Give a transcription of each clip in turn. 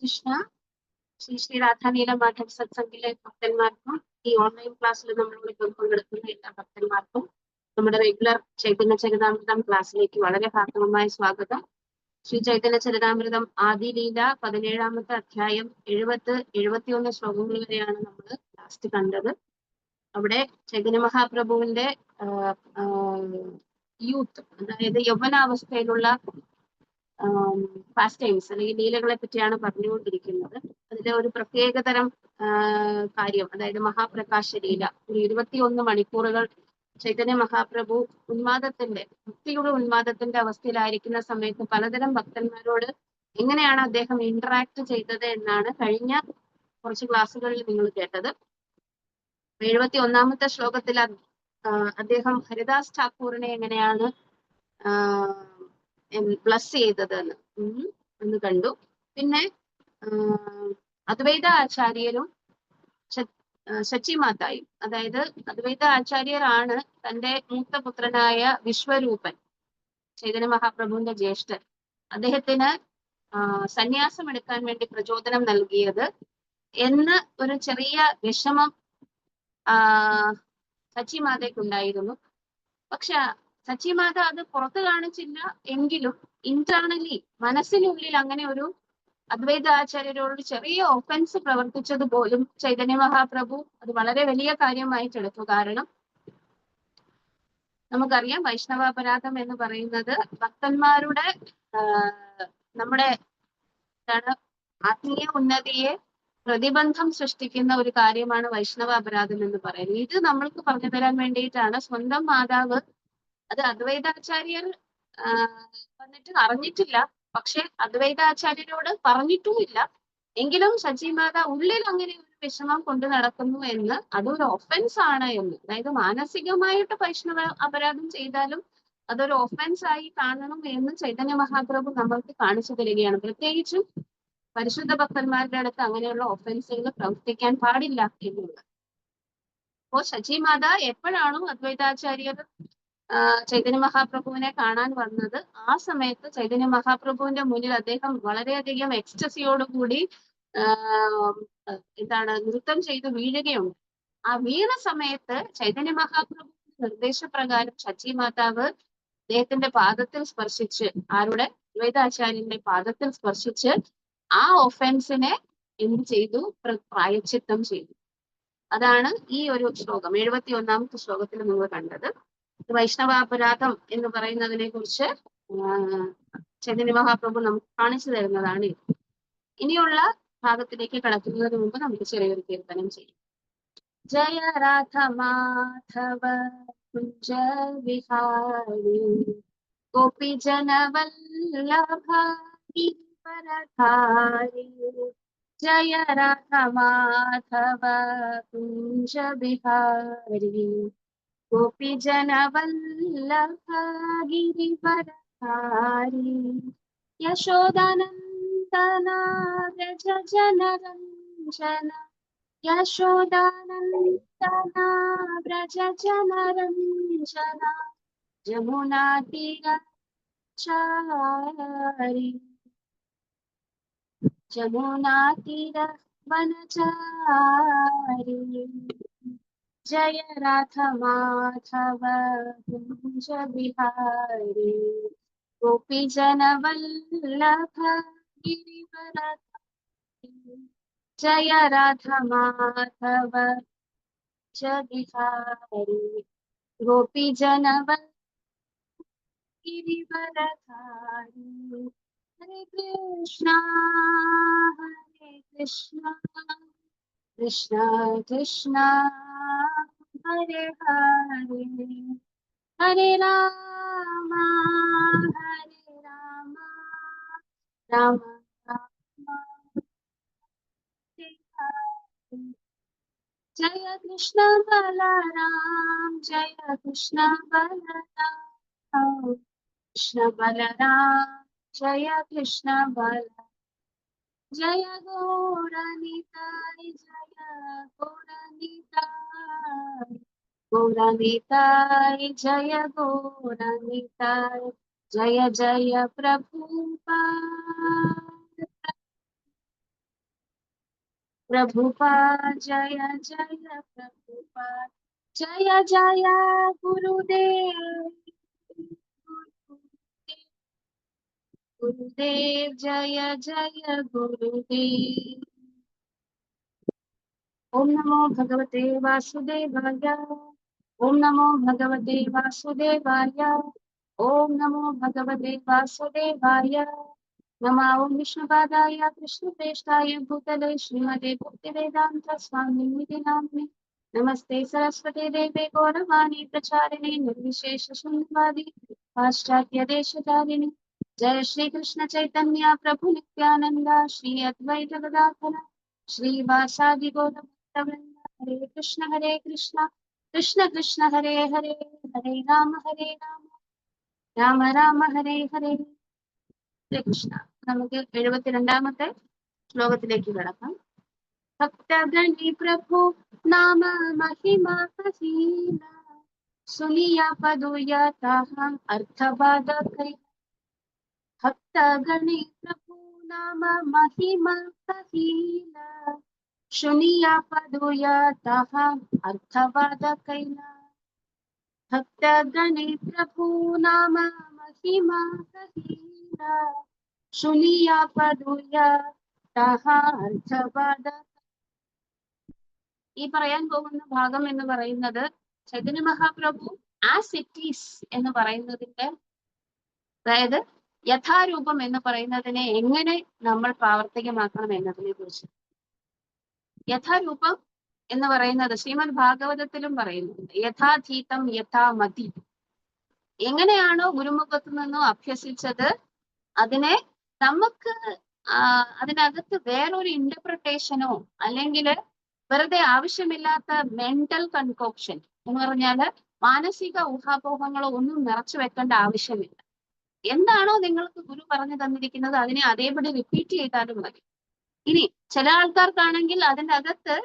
കൃഷ്ണ. ശ്രീ രാധാനീല മാധവ് സത്സംഗിലെ ഭക്തന്മാർക്കും ഈ ഓൺലൈൻ ക്ലാസ്സിൽ നമ്മളോട് പങ്കെടുക്കുന്ന എല്ലാ ഭക്തന്മാർക്കും നമ്മുടെ റെഗുലർ ചൈതന്യ ചരിതാമൃതം ക്ലാസ്സിലേക്ക് വളരെ ഹാർദവമായ സ്വാഗതം. ശ്രീ ചൈതന്യ ചരിതാമൃതം ആദിലീല 17-ാമത്തെ അധ്യായം 70-71 ശ്ലോകങ്ങൾ വരെയാണ് നമ്മൾ ലാസ്റ്റ് കണ്ടത്. അവിടെ ചൈതന്യ മഹാപ്രഭുവിന്റെ യൂത്ത്, അതായത് യൗവനാവസ്ഥയിലുള്ള ഫാസ്റ്റ് ടൈംസ് അല്ലെങ്കിൽ ലീലകളെ പറ്റിയാണ് പറഞ്ഞുകൊണ്ടിരിക്കുന്നത്. അതിലെ ഒരു പ്രത്യേകതരം കാര്യം, അതായത് മഹാപ്രകാശ ലീല. ഒരു 21 മണിക്കൂറുകൾ ചൈതന്യ മഹാപ്രഭു ഉന്മാദത്തിന്റെ, ഭക്തിയുടെ ഉന്മാദത്തിന്റെ അവസ്ഥയിലായിരിക്കുന്ന സമയത്ത് പലതരം ഭക്തന്മാരോട് എങ്ങനെയാണ് അദ്ദേഹം ഇന്ററാക്ട് ചെയ്തത് എന്നാണ് കഴിഞ്ഞ കുറച്ച് ക്ലാസ്സുകളിൽ നിങ്ങൾ കേട്ടത്. 71-ാമത്തെ ശ്ലോകത്തിൽ അദ്ദേഹം ഹരിദാസ് ഠാക്കൂറിനെ എങ്ങനെയാണ് ബ്ലസ് ചെയ്തത് എന്ന് കണ്ടു. പിന്നെ അദ്വൈത ആചാര്യരും ശച്ചിമാതായും, അതായത് അദ്വൈത ആചാര്യരാണ് തന്റെ മൂത്ത പുത്രനായ വിശ്വരൂപൻ, ചൈതന്യ മഹാപ്രഭുവിന്റെ ജ്യേഷ്ഠൻ, അദ്ദേഹത്തിന് സന്യാസം എടുക്കാൻ വേണ്ടി പ്രചോദനം നൽകിയത് എന്ന് ഒരു ചെറിയ വിഷമം സച്ചിമാതയ്ക്കുണ്ടായിരുന്നു. പക്ഷെ സച്ചിമാത അത് പുറത്ത് കാണിച്ചില്ല എങ്കിലും ഇന്റേണലി, മനസ്സിനുള്ളിൽ അങ്ങനെ ഒരു അദ്വൈത ആചാര്യരോട് ചെറിയ ഒഫൻസ് പ്രവർത്തിച്ചത് പോലും ചൈതന്യ മഹാപ്രഭു അത് വളരെ വലിയ കാര്യമായിട്ടെടുത്തു. കാരണം നമുക്കറിയാം, വൈഷ്ണവാപരാധം എന്ന് പറയുന്നത് ഭക്തന്മാരുടെ നമ്മുടെ ആത്മീയ ഉന്നതിയെ പ്രതിബന്ധം സൃഷ്ടിക്കുന്ന ഒരു കാര്യമാണ് വൈഷ്ണവ അപരാധം എന്ന് പറയുന്നത്. ഇത് നമ്മൾക്ക് പറഞ്ഞു തരാൻ വേണ്ടിയിട്ടാണ് സ്വന്തം മാതാവ്, അത് അദ്വൈതാചാര്യർ വന്നിട്ട് അറിഞ്ഞിട്ടില്ല, പക്ഷെ അദ്വൈതാചാര്യരോട് പറഞ്ഞിട്ടുമില്ല, എങ്കിലും സച്ചിമാത ഉള്ളിൽ അങ്ങനെ ഒരു വിഷമം കൊണ്ട് നടക്കുന്നു എന്ന്, അതൊരു ഒഫൻസ് ആണ് എന്ന്, അതായത് മാനസികമായിട്ട് വൈഷ്ണവ അപരാധം ചെയ്താലും അതൊരു ഒഫൻസ് ആയി കാണണം എന്ന് ചൈതന്യ മഹാപ്രഭു നമ്മൾക്ക് കാണിച്ചു തരികയാണ്. പ്രത്യേകിച്ചും പരിശുദ്ധ ഭക്തന്മാരുടെ അടുത്ത് അങ്ങനെയുള്ള ഒഫൻസുകൾ പ്രവർത്തിക്കാൻ പാടില്ല എന്നുള്ളത്. അപ്പോൾ സച്ചിമാത എപ്പോഴാണോ അദ്വൈതാചാര്യർ ചൈതന്യ മഹാപ്രഭുവിനെ കാണാൻ വന്നത്, ആ സമയത്ത് ചൈതന്യ മഹാപ്രഭുവിന്റെ മുന്നിൽ അദ്ദേഹം വളരെയധികം എക്സ്റ്റസിയോടുകൂടി നൃത്തം ചെയ്ത് വീഴുകയുണ്ട്. ആ വീണ സമയത്ത് ചൈതന്യ മഹാപ്രഭുവിന്റെ നിർദ്ദേശപ്രകാരം സച്ചി മാതാവ് അദ്ദേഹത്തിന്റെ പാദത്തിൽ സ്പർശിച്ച്, ആരുടെ, അദ്വൈതാചാര്യന്റെ പാദത്തിൽ സ്പർശിച്ച് ആ ഒഫൻസിനെ എന്ത് ചെയ്തു, പ്രായശ്ചിത്തം ചെയ്തു. അതാണ് ഈ ഒരു ശ്ലോകം, 71-ാമത്തെ ശ്ലോകത്തിൽ നിങ്ങൾ കണ്ടത്. വൈഷ്ണവാപരാധം എന്ന് പറയുന്നതിനെ കുറിച്ച് ചൈതന്യ മഹാപ്രഭു നമുക്ക് കാണിച്ചു തരുന്നതാണ്. ഇനിയുള്ള ഭാഗത്തിലേക്ക് കടക്കുന്നതിന് മുമ്പ് നമുക്ക് ചെറിയൊരു കീർത്തനം ചെയ്യാം. ജയ രാധ മാധവ കുഞ്ച വിഹാരി ഗോപി ജനവല്ലഭ ഗിരിവരധാരി. ജയ രാധ മാധവ കുഞ്ച വിഹാരി ഗോപി ജനവല്ലഭ ഗിരിവരധാരി. യശോദാനന്ദന വ്രജ ജനരഞ്ജന. യശോദാനന്ദന വ്രജ ജനരഞ്ജന. ജമുനാ തീരചാരി. ജമുനാ തീര വനചാരി. जय राधा माधव कुंज बिहारी गोपी जन वल्लभ गिरिवरधारी. जय राधा माधव कुंज बिहारी गोपी जन वल्लभ गिरिवरधारी. हरे कृष्णा कृष्णा कृष्णा हरे हरे, हरे राम राम राम हरे हरे. जय कृष्ण बलराम, जय कृष्ण बलराम, कृष्ण बलराम जय कृष्ण बलराम. जय गौरनिताय, जय गौरनिताय, गौरनिताय जय गौरनिताय. जय जय प्रभुपाद, प्रभुपाद जय जय प्रभुपाद जय जय गुरुदेव गुरुदेव जय जय गुरुदेव। ओम नमो भगवते वासुदेवाय। ओम नमो भगवते वासुदेवाय। ओम नमो भगवते वासुदेवाय। नमः ओम विष्णुपादाय कृष्णप्रेष्ठाय भूतले श्रीमते भक्तिवेदांत स्वामिनिधि नाम्ने नमस्ते सरस्वती देवे गौरवाणी प्रचारिणे निर्विशेष शून्यवादी पाश्चात्य देशधारिणे जय श्री कृष्ण चैतन्य प्रभु नित्यानंद श्री अद्वैत गदाधर श्रीवासादि गौरभक्तवृंद हरे कृष्ण कृष्ण कृष्ण हरे हरे हरे राम राम राम हरे हरे। കൃഷ്ണ നമുക്ക് 72ാമത്തെ ശ്ലോകത്തിലേക്ക് കടക്കാം. ഭക്തഗണി പ്രഭു നാമ महिमा कहीना सुनिया पदुया ताहा अर्थवाद कही। भक्तगणि प्रभु नाम महिमा कहीना सुनिया पदुया ताहा अर्थवाद कैला। भक्तगणि प्रभु नाम महिमा कहीना सुनिया पदुया ताहा अर्थवाद। ഈ പറയാൻ പോകുന്ന ഭാഗം എന്ന് പറയുന്നത് Chaitanya Mahaprabhu as it is എന്ന് പറയുന്നതിന്റെ, അതായത് യഥാരൂപം എന്ന് പറയുന്നതിനെ എങ്ങനെ നമ്മൾ പ്രാവർത്തികമാക്കണം എന്നതിനെ കുറിച്ച്. യഥാരൂപം എന്ന് പറയുന്നത് ശ്രീമദ് ഭാഗവതത്തിലും പറയുന്നുണ്ട്. യഥാധീതം യഥാമതി. എങ്ങനെയാണോ ഗുരുമുഖത്തു നിന്നും അഭ്യസിച്ചത് അതിനെ നമുക്ക് അതിനകത്ത് വേറൊരു ഇന്റർപ്രിട്ടേഷനോ അല്ലെങ്കിൽ വെറുതെ ആവശ്യമില്ലാത്ത മെന്റൽ കൺകോക്ഷൻ എന്ന് പറഞ്ഞാല് മാനസിക ഊഹാപോഹങ്ങളോ ഒന്നും നിറച്ചു വെക്കേണ്ട ആവശ്യമില്ല. എന്താണോ നിങ്ങൾക്ക് ഗുരു പറഞ്ഞു തന്നിരിക്കുന്നത് അതിനെ അതേപടി റിപ്പീറ്റ് ചെയ്താലും മതി. ഇനി ചില ആൾക്കാർക്കാണെങ്കിൽ അതിൻ്റെ അകത്ത്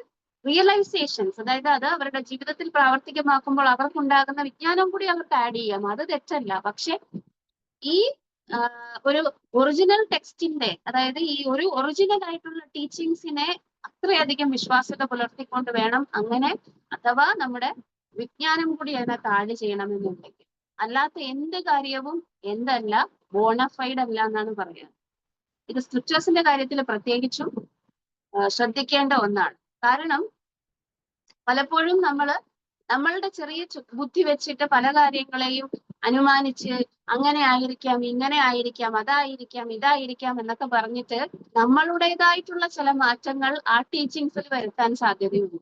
റിയലൈസേഷൻസ്, അതായത് അത് അവരുടെ ജീവിതത്തിൽ പ്രാവർത്തികമാക്കുമ്പോൾ അവർക്കുണ്ടാകുന്ന വിജ്ഞാനം കൂടി അവർക്ക് ആഡ് ചെയ്യാം, അത് തെറ്റല്ല. പക്ഷെ ഈ ഒരു ഒറിജിനൽ ടെക്സ്റ്റിന്റെ, അതായത് ഈ ഒരു ഒറിജിനൽ ആയിട്ടുള്ള ടീച്ചിങ്സിനെ അത്രയധികം വിശ്വാസ്യത പുലർത്തിക്കൊണ്ട് വേണം അങ്ങനെ, അഥവാ നമ്മുടെ വിജ്ഞാനം കൂടി അതിനകത്ത് ആഡ് ചെയ്യണമെന്നുണ്ടെങ്കിൽ. അല്ലാത്ത എന്ത് കാര്യവും എന്തല്ല, ബോണഫൈഡ് അല്ല എന്നാണ് പറയുന്നത്. ഇത് സ്ക്രിപ്റ്റേഴ്സിന്റെ കാര്യത്തിൽ പ്രത്യേകിച്ചും ശ്രദ്ധിക്കേണ്ട ഒന്നാണ്. കാരണം പലപ്പോഴും നമ്മളുടെ ചെറിയ ബുദ്ധി വെച്ചിട്ട് പല കാര്യങ്ങളെയും അനുമാനിച്ച് അങ്ങനെ ആയിരിക്കാം, ഇങ്ങനെ ആയിരിക്കാം, അതായിരിക്കാം, ഇതായിരിക്കാം എന്നൊക്കെ പറഞ്ഞിട്ട് നമ്മളുടേതായിട്ടുള്ള ചില മാറ്റങ്ങൾ ആ ടീച്ചിങ്സിൽ വരുത്താൻ സാധ്യതയുണ്ട്.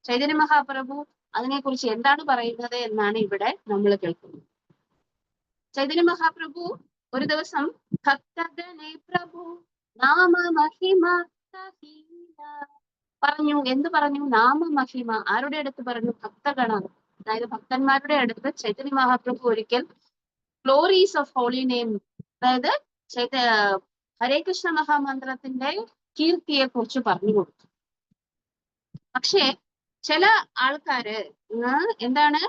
ചൈതന്യ മഹാപ്രഭു അതിനെക്കുറിച്ച് എന്താണ് പറയുന്നത് എന്നാണ് ഇവിടെ നമ്മൾ കേൾക്കുന്നത്. ചൈതന്യ മഹാപ്രഭു ഒരു ദിവസം ഭക്തഗണേ പ്രഭു നാമ മഹിമ പറഞ്ഞു. എന്ത് പറഞ്ഞു? നാമമഹിമ. ആരുടെ അടുത്ത് പറഞ്ഞു? ഭക്തഗണം, അതായത് ഭക്തന്മാരുടെ അടുത്ത് ചൈതന്യ മഹാപ്രഭു ഒരിക്കൽ ഗ്ലോറീസ് ഓഫ് ഹോളി നെയിം, അതായത് ഹരേ കൃഷ്ണ മഹാമന്ത്രത്തിന്റെ കീർത്തിയെ കുറിച്ച് പറഞ്ഞു കൊടുത്തു. പക്ഷേ ചില ആൾക്കാര് എന്താണ്,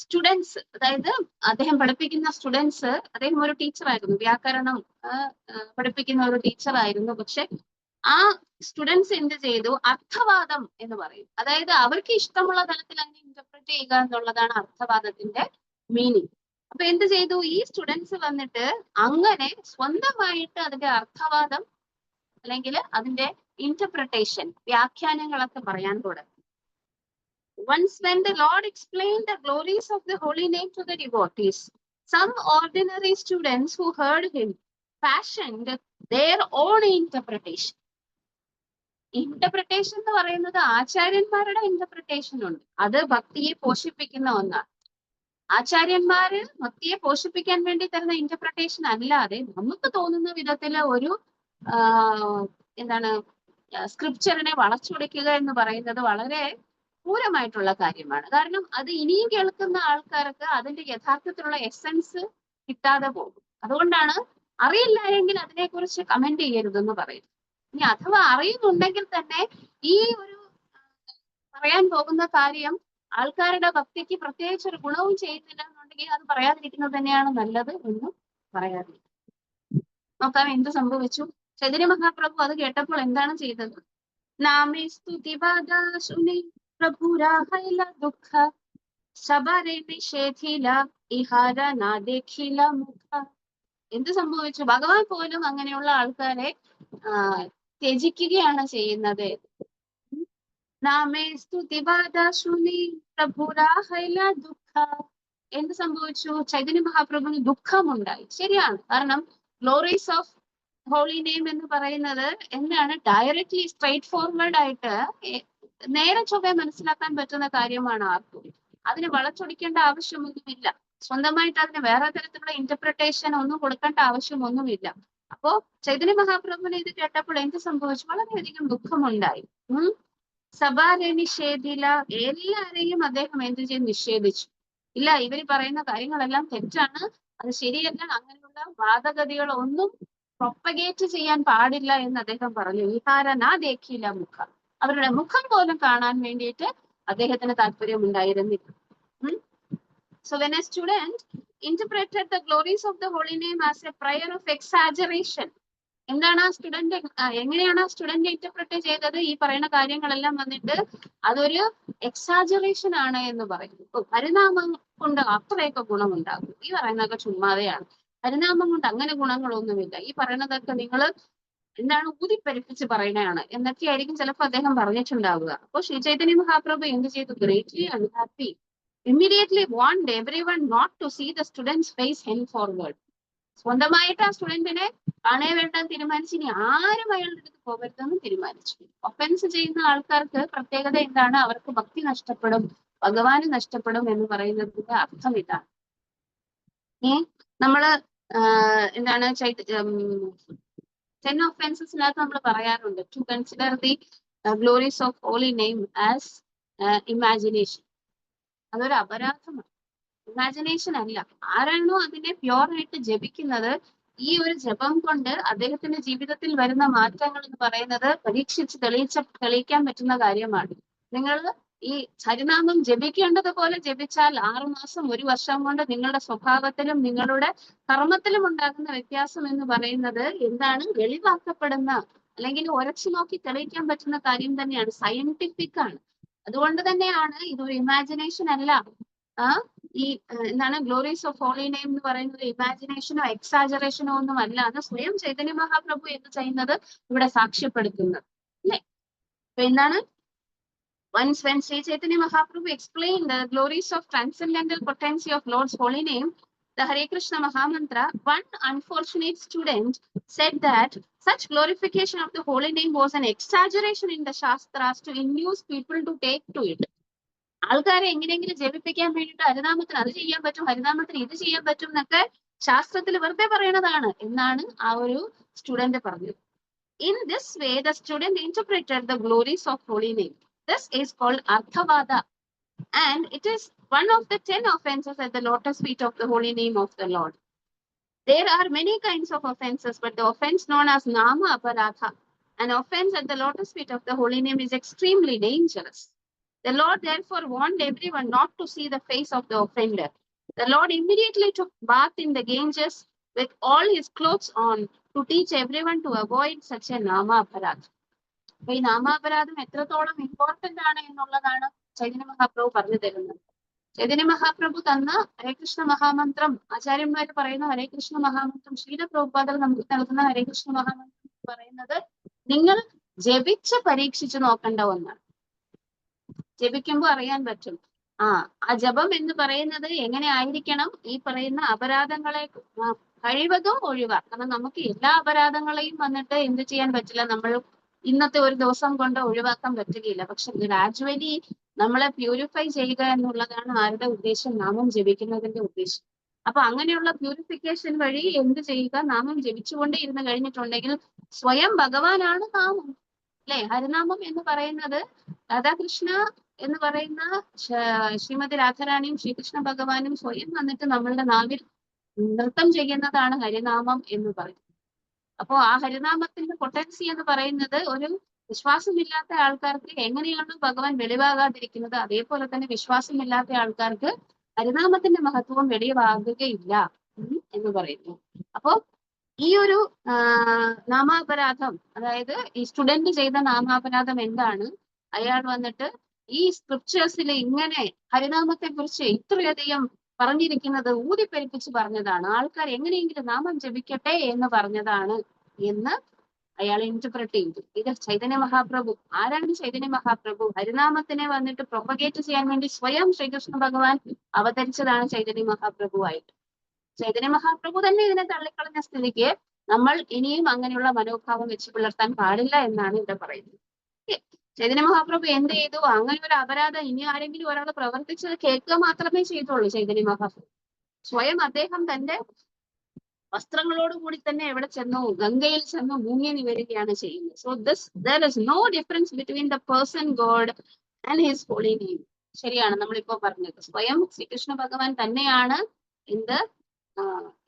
സ്റ്റുഡൻസ്, അതായത് അദ്ദേഹം പഠിപ്പിക്കുന്ന സ്റ്റുഡൻസ്, അദ്ദേഹം ഒരു ടീച്ചറായിരുന്നു, വ്യാകരണം പഠിപ്പിക്കുന്ന ഒരു ടീച്ചറായിരുന്നു. പക്ഷെ ആ സ്റ്റുഡൻസ് എന്ത് ചെയ്തു? അർത്ഥവാദം എന്ന് പറയും, അതായത് അവർക്ക് ഇഷ്ടമുള്ള തലത്തിൽ അതിനെ ഇന്റർപ്രറ്റ് ചെയ്യുക എന്നുള്ളതാണ് അർത്ഥവാദത്തിന്റെ മീനിങ്. അപ്പൊ എന്ത് ചെയ്തു? ഈ സ്റ്റുഡൻസ് വന്നിട്ട് അങ്ങനെ സ്വന്തമായിട്ട് അതിന്റെ അർത്ഥവാദം അല്ലെങ്കിൽ അതിന്റെ ഇന്റർപ്രിട്ടേഷൻ, വ്യാഖ്യാനങ്ങളൊക്കെ പറയാൻ തുടങ്ങി. Once when the Lord explained the glories of the holy name to the devotees, some ordinary students who heard him fashioned their own interpretation. Interpretation എന്ന് പറയുന്നത് ആചാര്യന്മാരുടെ ഇന്റർപ്രിട്ടേഷൻ ഉണ്ട്, അത് ഭക്തിയെ പോഷിപ്പിക്കുന്ന ഒന്നാണ്. ആചാര്യന്മാര് ഭക്തിയെ പോഷിപ്പിക്കാൻ വേണ്ടി തരുന്ന ഇന്റർപ്രിട്ടേഷൻ അല്ലാതെ നമുക്ക് തോന്നുന്ന വിധത്തില് ഒരു എന്താണ് സ്ക്രിപ്ചറിനെ വളച്ചൊടിക്കുക എന്ന് പറയുന്നത് വളരെ ക്രൂരമായിട്ടുള്ള കാര്യമാണ്. കാരണം അത് ഇനിയും കേൾക്കുന്ന ആൾക്കാർക്ക് അതിന്റെ യഥാർത്ഥത്തിലുള്ള എസൻസ് കിട്ടാതെ പോകും. അതുകൊണ്ടാണ് അറിയില്ല എങ്കിൽ അതിനെക്കുറിച്ച് കമന്റ് ചെയ്യരുതെന്ന് പറയുന്നത്. ഇനി അഥവാ അറിയുന്നുണ്ടെങ്കിൽ തന്നെ ഈ ഒരു പറയാൻ പോകുന്ന കാര്യം ആൾക്കാരുടെ ഭക്തിക്ക് പ്രത്യേകിച്ച് ഒരു ഗുണവും ചെയ്യുന്നില്ല എന്നുണ്ടെങ്കിൽ അത് പറയാതിരിക്കുന്നത് തന്നെയാണ് നല്ലത് എന്ന് പറയാതിരിക്കും. നോക്കാം എന്ത് സംഭവിച്ചു. ചൈതന്യ മഹാപ്രഭു അത് കേട്ടപ്പോൾ എന്താണ് ചെയ്തത്? നാമേ സ്തുതിവാദാസുനി പ്രഭുരാഹൈല ദുഃഖ സബരെ നിഷേധില ഇഹാര നാദേഖില മുഖ. എന്ത് സംഭവിച്ചു? ഭഗവാൻ പോലും അങ്ങനെയുള്ള ആൾക്കാരെ ത്യജിക്കുകയാണ് ചെയ്യുന്നത്. നാമേ സ്തുതിവാദാസുനി പ്രഭുരാഹൈല ദുഃഖ. എന്ത് സംഭവിച്ചു? ചൈതന്യ മഹാപ്രഭുവിന് ദുഃഖമുണ്ടായി. ശരിയാണ്. കാരണം ഗ്ലോറീസ് ഓഫ് ഹോളി നെയിം എന്ന് പറയുന്നത് എന്താണ്? ഡയറക്ട്ലി സ്ട്രൈറ്റ് ഫോർവേഡ് ആയിട്ട് നേരെ ചൊവ്വെ മനസ്സിലാക്കാൻ പറ്റുന്ന കാര്യമാണ് ആർക്കും. അതിന് വളച്ചൊടിക്കേണ്ട ആവശ്യമൊന്നുമില്ല. സ്വന്തമായിട്ട് അതിന് വേറെ തരത്തിലുള്ള ഇന്റർപ്രിട്ടേഷൻ ഒന്നും കൊടുക്കേണ്ട ആവശ്യമൊന്നുമില്ല. അപ്പോ ചൈതന്യ മഹാപ്രഭുവിനെ ഇത് കേട്ടപ്പോൾ എന്ത് സംഭവിച്ചു? വളരെയധികം ദുഃഖമുണ്ടായി. സബാരെ നിഷേധില. എല്ലാരെയും അദ്ദേഹം എന്ത് ചെയ്ത്? നിഷേധിച്ചു. ഇല്ല, ഇവര് പറയുന്ന കാര്യങ്ങളെല്ലാം തെറ്റാണ്, അത് ശരിയല്ല, അങ്ങനെയുള്ള വാദഗതികളൊന്നും പ്രൊപ്പഗേറ്റ് ചെയ്യാൻ പാടില്ല എന്ന് അദ്ദേഹം പറഞ്ഞു. വിഹാരനാ ദേഖില മുഖ. അവരുടെ മുഖം പോലും കാണാൻ വേണ്ടിയിട്ട് അദ്ദേഹത്തിന് താല്പര്യമുണ്ടായിരുന്നില്ല. So when a student interpreted the glories of the holy name as a prayer of exaggeration, എന്താണ് ആ സ്റ്റുഡന്റ്, എങ്ങനെയാണ് ആ സ്റ്റുഡന്റ് ഇന്റർപ്രറ്റ് ചെയ്തത്? ഈ പറയുന്ന കാര്യങ്ങളെല്ലാം വന്നിട്ട് അതൊരു എക്സാജറേഷൻ ആണ് എന്ന് പറയുന്നു. ഹരിനാമം കൊണ്ട് അത്രയൊക്കെ ഗുണമുണ്ടാകും, ഈ പറയുന്നതൊക്കെ ചുമ്മാതെയാണ്. ഹരിനാമം കൊണ്ട് അങ്ങനെ ഗുണങ്ങളൊന്നുമില്ല, ഈ പറയുന്നതൊക്കെ നിങ്ങൾ എന്താണ് ഊതിപ്പെരുപ്പിച്ച് പറയുന്നതാണ് എന്നൊക്കെ ആയിരിക്കും ചിലപ്പോൾ അദ്ദേഹം പറഞ്ഞിട്ടുണ്ടാവുക. അപ്പോൾ ശ്രീ ചൈതന്യ മഹാപ്രഭു എന്ത് ചെയ്തു? Greatly unhappy, immediately warned everyone not to see the student's face henceforward. സ്വന്തമായിട്ട് ആ സ്റ്റുഡന്റിനെ കാണേ വേണ്ടെന്ന് തീരുമാനിച്ച് ഇനി ആരും അയാളുടെ അടുത്ത് പോകരുതെന്ന് തീരുമാനിച്ചു. ഒഫൻസ് ചെയ്യുന്ന ആൾക്കാർക്ക് പ്രത്യേകത എന്താണ്? അവർക്ക് ഭക്തി നഷ്ടപ്പെടും, ഭഗവാന് നഷ്ടപ്പെടും എന്ന് പറയുന്നതിന്റെ അർത്ഥം ഇതാണ്. നമ്മള് എന്താണ് 10 ഒഫൻസസിനകത്ത് നമ്മൾ പറയാറുണ്ട് to consider the glories of holy name as imagination. അതൊരു അപരാധമാണ്, ഇമാജിനേഷൻ അല്ല. ആരാണോ അതിനെ പ്യോറായിട്ട് ജപിക്കുന്നത്, ഈ ഒരു ജപം കൊണ്ട് അദ്ദേഹത്തിന്റെ ജീവിതത്തിൽ വരുന്ന മാറ്റങ്ങൾ എന്ന് പറയുന്നത് പരീക്ഷിച്ച് തെളിയിക്കാൻ പറ്റുന്ന കാര്യമാണ്. നിങ്ങൾ ഈ ഹരിനാമം ജപിക്കേണ്ടത് പോലെ ജപിച്ചാൽ 6 മാസം 1 വർഷം കൊണ്ട് നിങ്ങളുടെ സ്വഭാവത്തിലും നിങ്ങളുടെ കർമ്മത്തിലും ഉണ്ടാകുന്ന വ്യത്യാസം എന്ന് പറയുന്നത് എന്താണ്? വെളിവാക്കപ്പെടുന്ന അല്ലെങ്കിൽ ഉരച്ചു നോക്കി തെളിയിക്കാൻ പറ്റുന്ന കാര്യം തന്നെയാണ്, സയന്റിഫിക് ആണ്. അതുകൊണ്ട് തന്നെയാണ് ഇതൊരു ഇമാജിനേഷൻ അല്ല. ഈ എന്താണ് ഗ്ലോറീസ് ഓഫ് ഹോളി നെയിം എന്ന് പറയുന്നത് ഇമാജിനേഷനോ എക്സാജറേഷനോ ഒന്നും അല്ല എന്ന് സ്വയം ചൈതന്യ മഹാപ്രഭു എന്ത് ചെയ്യുന്നത് ഇവിടെ സാക്ഷ്യപ്പെടുത്തുന്നത് അല്ലേ? അപ്പൊ എന്താണ്? Once when Sri Chaitanya Mahaprabhu explained the glories of transcendental potency of Lord's holy name, the Hare Krishna Mahamantra, one unfortunate student said that such glorification of the holy name was an exaggeration in the Shastras to induce people to take to it. ആൾക്കാരെ എങ്ങനെയെങ്കിലും ജപിപ്പിക്കാൻ വേണ്ടിയിട്ട് ഹരിനാമത്തിന് അത് ചെയ്യാൻ പറ്റും, ഹരിനാമത്തിന് ഇത് ചെയ്യാൻ പറ്റും എന്നൊക്കെ ശാസ്ത്രത്തിൽ വെറുതെ പറയണതാണ് എന്നാണ് ആ ഒരു സ്റ്റുഡന്റ് പറഞ്ഞത്. In this way, the student interpreted the glories of holy name. This is called Arthavada, and it is one of the 10 offenses at the lotus feet of the holy name of the Lord. There are many kinds of offenses, but the offense known as Nama Aparadha, an offense at the lotus feet of the holy name, is extremely dangerous. The Lord therefore warned everyone not to see the face of the offender. The Lord immediately took bath in the Ganges with all his clothes on to teach everyone to avoid such a Nama Aparadha. അപ്പൊ ഈ നാമാപരാധം എത്രത്തോളം important ആണ് എന്നുള്ളതാണ് ചൈതന്യ മഹാപ്രഭു പറഞ്ഞു തരുന്നത്. ചൈതന്യ മഹാപ്രഭു തന്ന ഹരേ കൃഷ്ണ മഹാമന്ത്രം, ആചാര്യന്മാർ പറയുന്ന ഹരേ കൃഷ്ണ മഹാമന്ത്രം, ശീല പ്രഭുപാദർ നമുക്ക് നൽകുന്ന ഹരേ കൃഷ്ണ മഹാമന്ത്രം എന്ന് പറയുന്നത് നിങ്ങൾ ജപിച്ച് പരീക്ഷിച്ചു നോക്കേണ്ട ഒന്നാണ്. ജപിക്കുമ്പോൾ അറിയാൻ പറ്റും ആ ജപം എന്ന് പറയുന്നത് എങ്ങനെ ആയിരിക്കണം. ഈ പറയുന്ന അപരാധങ്ങളെ കഴിവതും ഒഴിവാക്കണം. നമുക്ക് എല്ലാ അപരാധങ്ങളെയും വന്നിട്ട് എന്ത് ചെയ്യാൻ പറ്റില്ല, നമ്മൾ ഇന്നത്തെ ഒരു ദിവസം കൊണ്ട് ഒഴിവാക്കാൻ പറ്റുകയില്ല. പക്ഷെ ഗ്രാജുവലി നമ്മളെ പ്യൂരിഫൈ ചെയ്യുക എന്നുള്ളതാണ് ആരുടെ ഉദ്ദേശം? നാമം ജപിക്കുന്നതിന്റെ ഉദ്ദേശം. അപ്പൊ അങ്ങനെയുള്ള പ്യൂരിഫിക്കേഷൻ വഴി എന്ത് ചെയ്യുക? നാമം ജപിച്ചുകൊണ്ടേ ഇരുന്ന് കഴിഞ്ഞിട്ടുണ്ടെങ്കിൽ സ്വയം ഭഗവാനാണ് നാമം അല്ലെ? ഹരിനാമം എന്ന് പറയുന്നത് രാധാകൃഷ്ണ എന്ന് പറയുന്ന ശ്രീമതി രാധാറാണിയും ശ്രീകൃഷ്ണ ഭഗവാനും സ്വയം വന്നിട്ട് നമ്മളുടെ നാവിൽ നൃത്തം ചെയ്യുന്നതാണ് ഹരിനാമം എന്ന് പറയുന്നത്. അപ്പോ ആ ഹരിനാമത്തിന്റെ പൊട്ടൻസി എന്ന് പറയുന്നത് ഒരു വിശ്വാസമില്ലാത്ത ആൾക്കാർക്ക് എങ്ങനെയാണ് ഭഗവാൻ വെളിവാകാതിരിക്കുന്നത്, അതേപോലെ തന്നെ വിശ്വാസമില്ലാത്ത ആൾക്കാർക്ക് ഹരിനാമത്തിന്റെ മഹത്വം വെളിവാകുകയില്ല എന്ന് പറയുന്നു. അപ്പോ ഈ ഒരു നാമാപരാധം, അതായത് ഈ സ്റ്റുഡന്റ് ചെയ്ത നാമാപരാധം എന്താണ്? അയാൾ വന്നിട്ട് ഈ സ്ക്രിപ്റ്റേഴ്സിൽ ഇങ്ങനെ ഹരിനാമത്തെ കുറിച്ച് ഇത്രയധികം പറഞ്ഞിരിക്കുന്നത് ഊതിപ്പെരുപ്പിച്ച് പറഞ്ഞതാണ്, ആൾക്കാർ എങ്ങനെയെങ്കിലും നാമം ജപിക്കട്ടെ എന്ന് പറഞ്ഞതാണ് എന്ന് അയാൾ ഇന്റർപ്രറ്റ് ചെയ്തു. ഇത് ചൈതന്യ മഹാപ്രഭു. ആരാണ് ചൈതന്യ മഹാപ്രഭു? ഹരിനാമത്തിനെ വന്നിട്ട് പ്രൊപ്പഗേറ്റ് ചെയ്യാൻ വേണ്ടി സ്വയം ശ്രീകൃഷ്ണ ഭഗവാൻ അവതരിച്ചതാണ് ചൈതന്യ മഹാപ്രഭുവായിട്ട്. ചൈതന്യ മഹാപ്രഭു തന്നെ ഇതിനെ തള്ളിക്കളഞ്ഞ സ്ഥിതിക്ക് നമ്മൾ ഇനിയും അങ്ങനെയുള്ള മനോഭാവം വെച്ച് പുലർത്താൻ പാടില്ല എന്നാണ് ഇവിടെ പറയുന്നത്. ചൈതന്യ മഹാപ്രഭു എന്ത് ചെയ്തു? അങ്ങനെ ഒരു അപരാധം ഇനി ആരെങ്കിലും ഒരാൾ പ്രവർത്തിച്ചത് കേൾക്കുക മാത്രമേ ചെയ്തുള്ളൂ. ചൈതന്യ മഹാപ്രഭു സ്വയം അദ്ദേഹം തന്റെ വസ്ത്രങ്ങളോടുകൂടി തന്നെ എവിടെ ചെന്നു? ഗംഗയിൽ ചെന്നു മുങ്ങി നിവരികയാണ് ചെയ്യുന്നത്. So there is no difference between the person god and his holy name. ശരിയാണ് നമ്മളിപ്പോ പറഞ്ഞത്. സ്വയം ശ്രീകൃഷ്ണ ഭഗവാൻ തന്നെയാണ് എന്ത്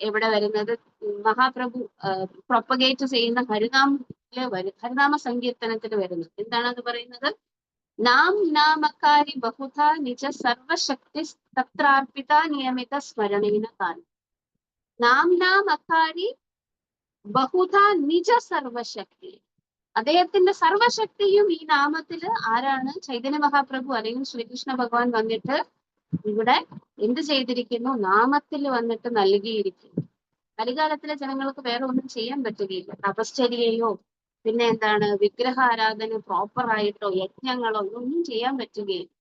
എവിടെ വരുന്നത്? മഹാപ്രഭു പ്രൊപ്പഗേറ്റ് ചെയ്യുന്ന ഹരിനാമ സങ്കീർത്തനത്തിൽ വരുന്നത് എന്താണ് അത് പറയുന്നത്? നാം നാമകാരി ബഹുധ നിജ സർവശക്തി തത്രാർപ്പിത നിയമിത സ്മരണീന കാലം. നാം നാമകാരി ബഹുധ നിജ സർവശക്തി. അദ്ദേഹത്തിന്റെ സർവശക്തിയും ഈ നാമത്തില് ആരാണ്? ചൈതന്യ മഹാപ്രഭു അല്ലെങ്കിൽ ശ്രീകൃഷ്ണ ഭഗവാൻ വന്നിട്ട് ഇവിടെ എന്ത് ചെയ്തിരിക്കുന്നു? നാമത്തിൽ വന്നിട്ട് നൽകിയിരിക്കുന്നു. കലികാലത്തിലെ ജനങ്ങൾക്ക് വേറെ ഒന്നും ചെയ്യാൻ പറ്റുകയില്ല. തപശ്ചര്യയോ പിന്നെ എന്താണ് വിഗ്രഹാരാധന പ്രോപ്പർ ആയിട്ടോ യജ്ഞങ്ങളോ ഒന്നും ചെയ്യാൻ പറ്റുകയില്ല.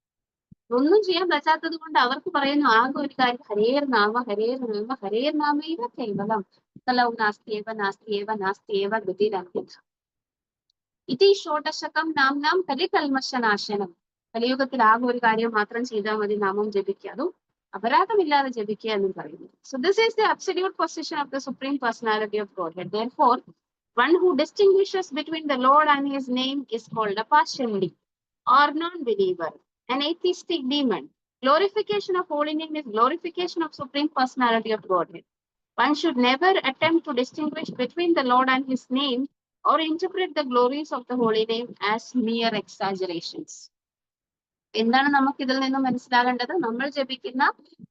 ഒന്നും ചെയ്യാൻ പറ്റാത്തത് കൊണ്ട് അവർക്ക് പറയുന്നു ആകെ ഒരു കാര്യം, ഹരേർ നാമ ഹരേർ നാമ ഹരേർ നാമൈവ കേവലം തലൗ നാസ്തിയേവ നാസ്തിയേവ നാസ്തിയേവ ഗതിരന്തിത ഇതി ഷോഡശകം നാം കലികൽമശനാശനം. കലിയുഗത്തിൽ ആകെ ഒരു കാര്യം മാത്രം ചെയ്താൽ മതി, നാമം ജപിക്കുക, അതും അപരാധമില്ലാതെ ജപിക്കുക എന്നും പറയുന്നു. So this is the absolute position of the Supreme Personality of Godhead. Therefore, one who distinguishes between the Lord and his name is called a Pashandi or non-believer, an atheistic demon. Glorification of holy name is glorification of Supreme Personality of Godhead. One should never attempt to distinguish between the Lord and his name or interpret the glories of the holy name as mere exaggerations. എന്താണ് നമുക്ക് ഇതിൽ നിന്നും മനസ്സിലാകേണ്ടത്? നമ്മൾ ജപിക്കുന്ന,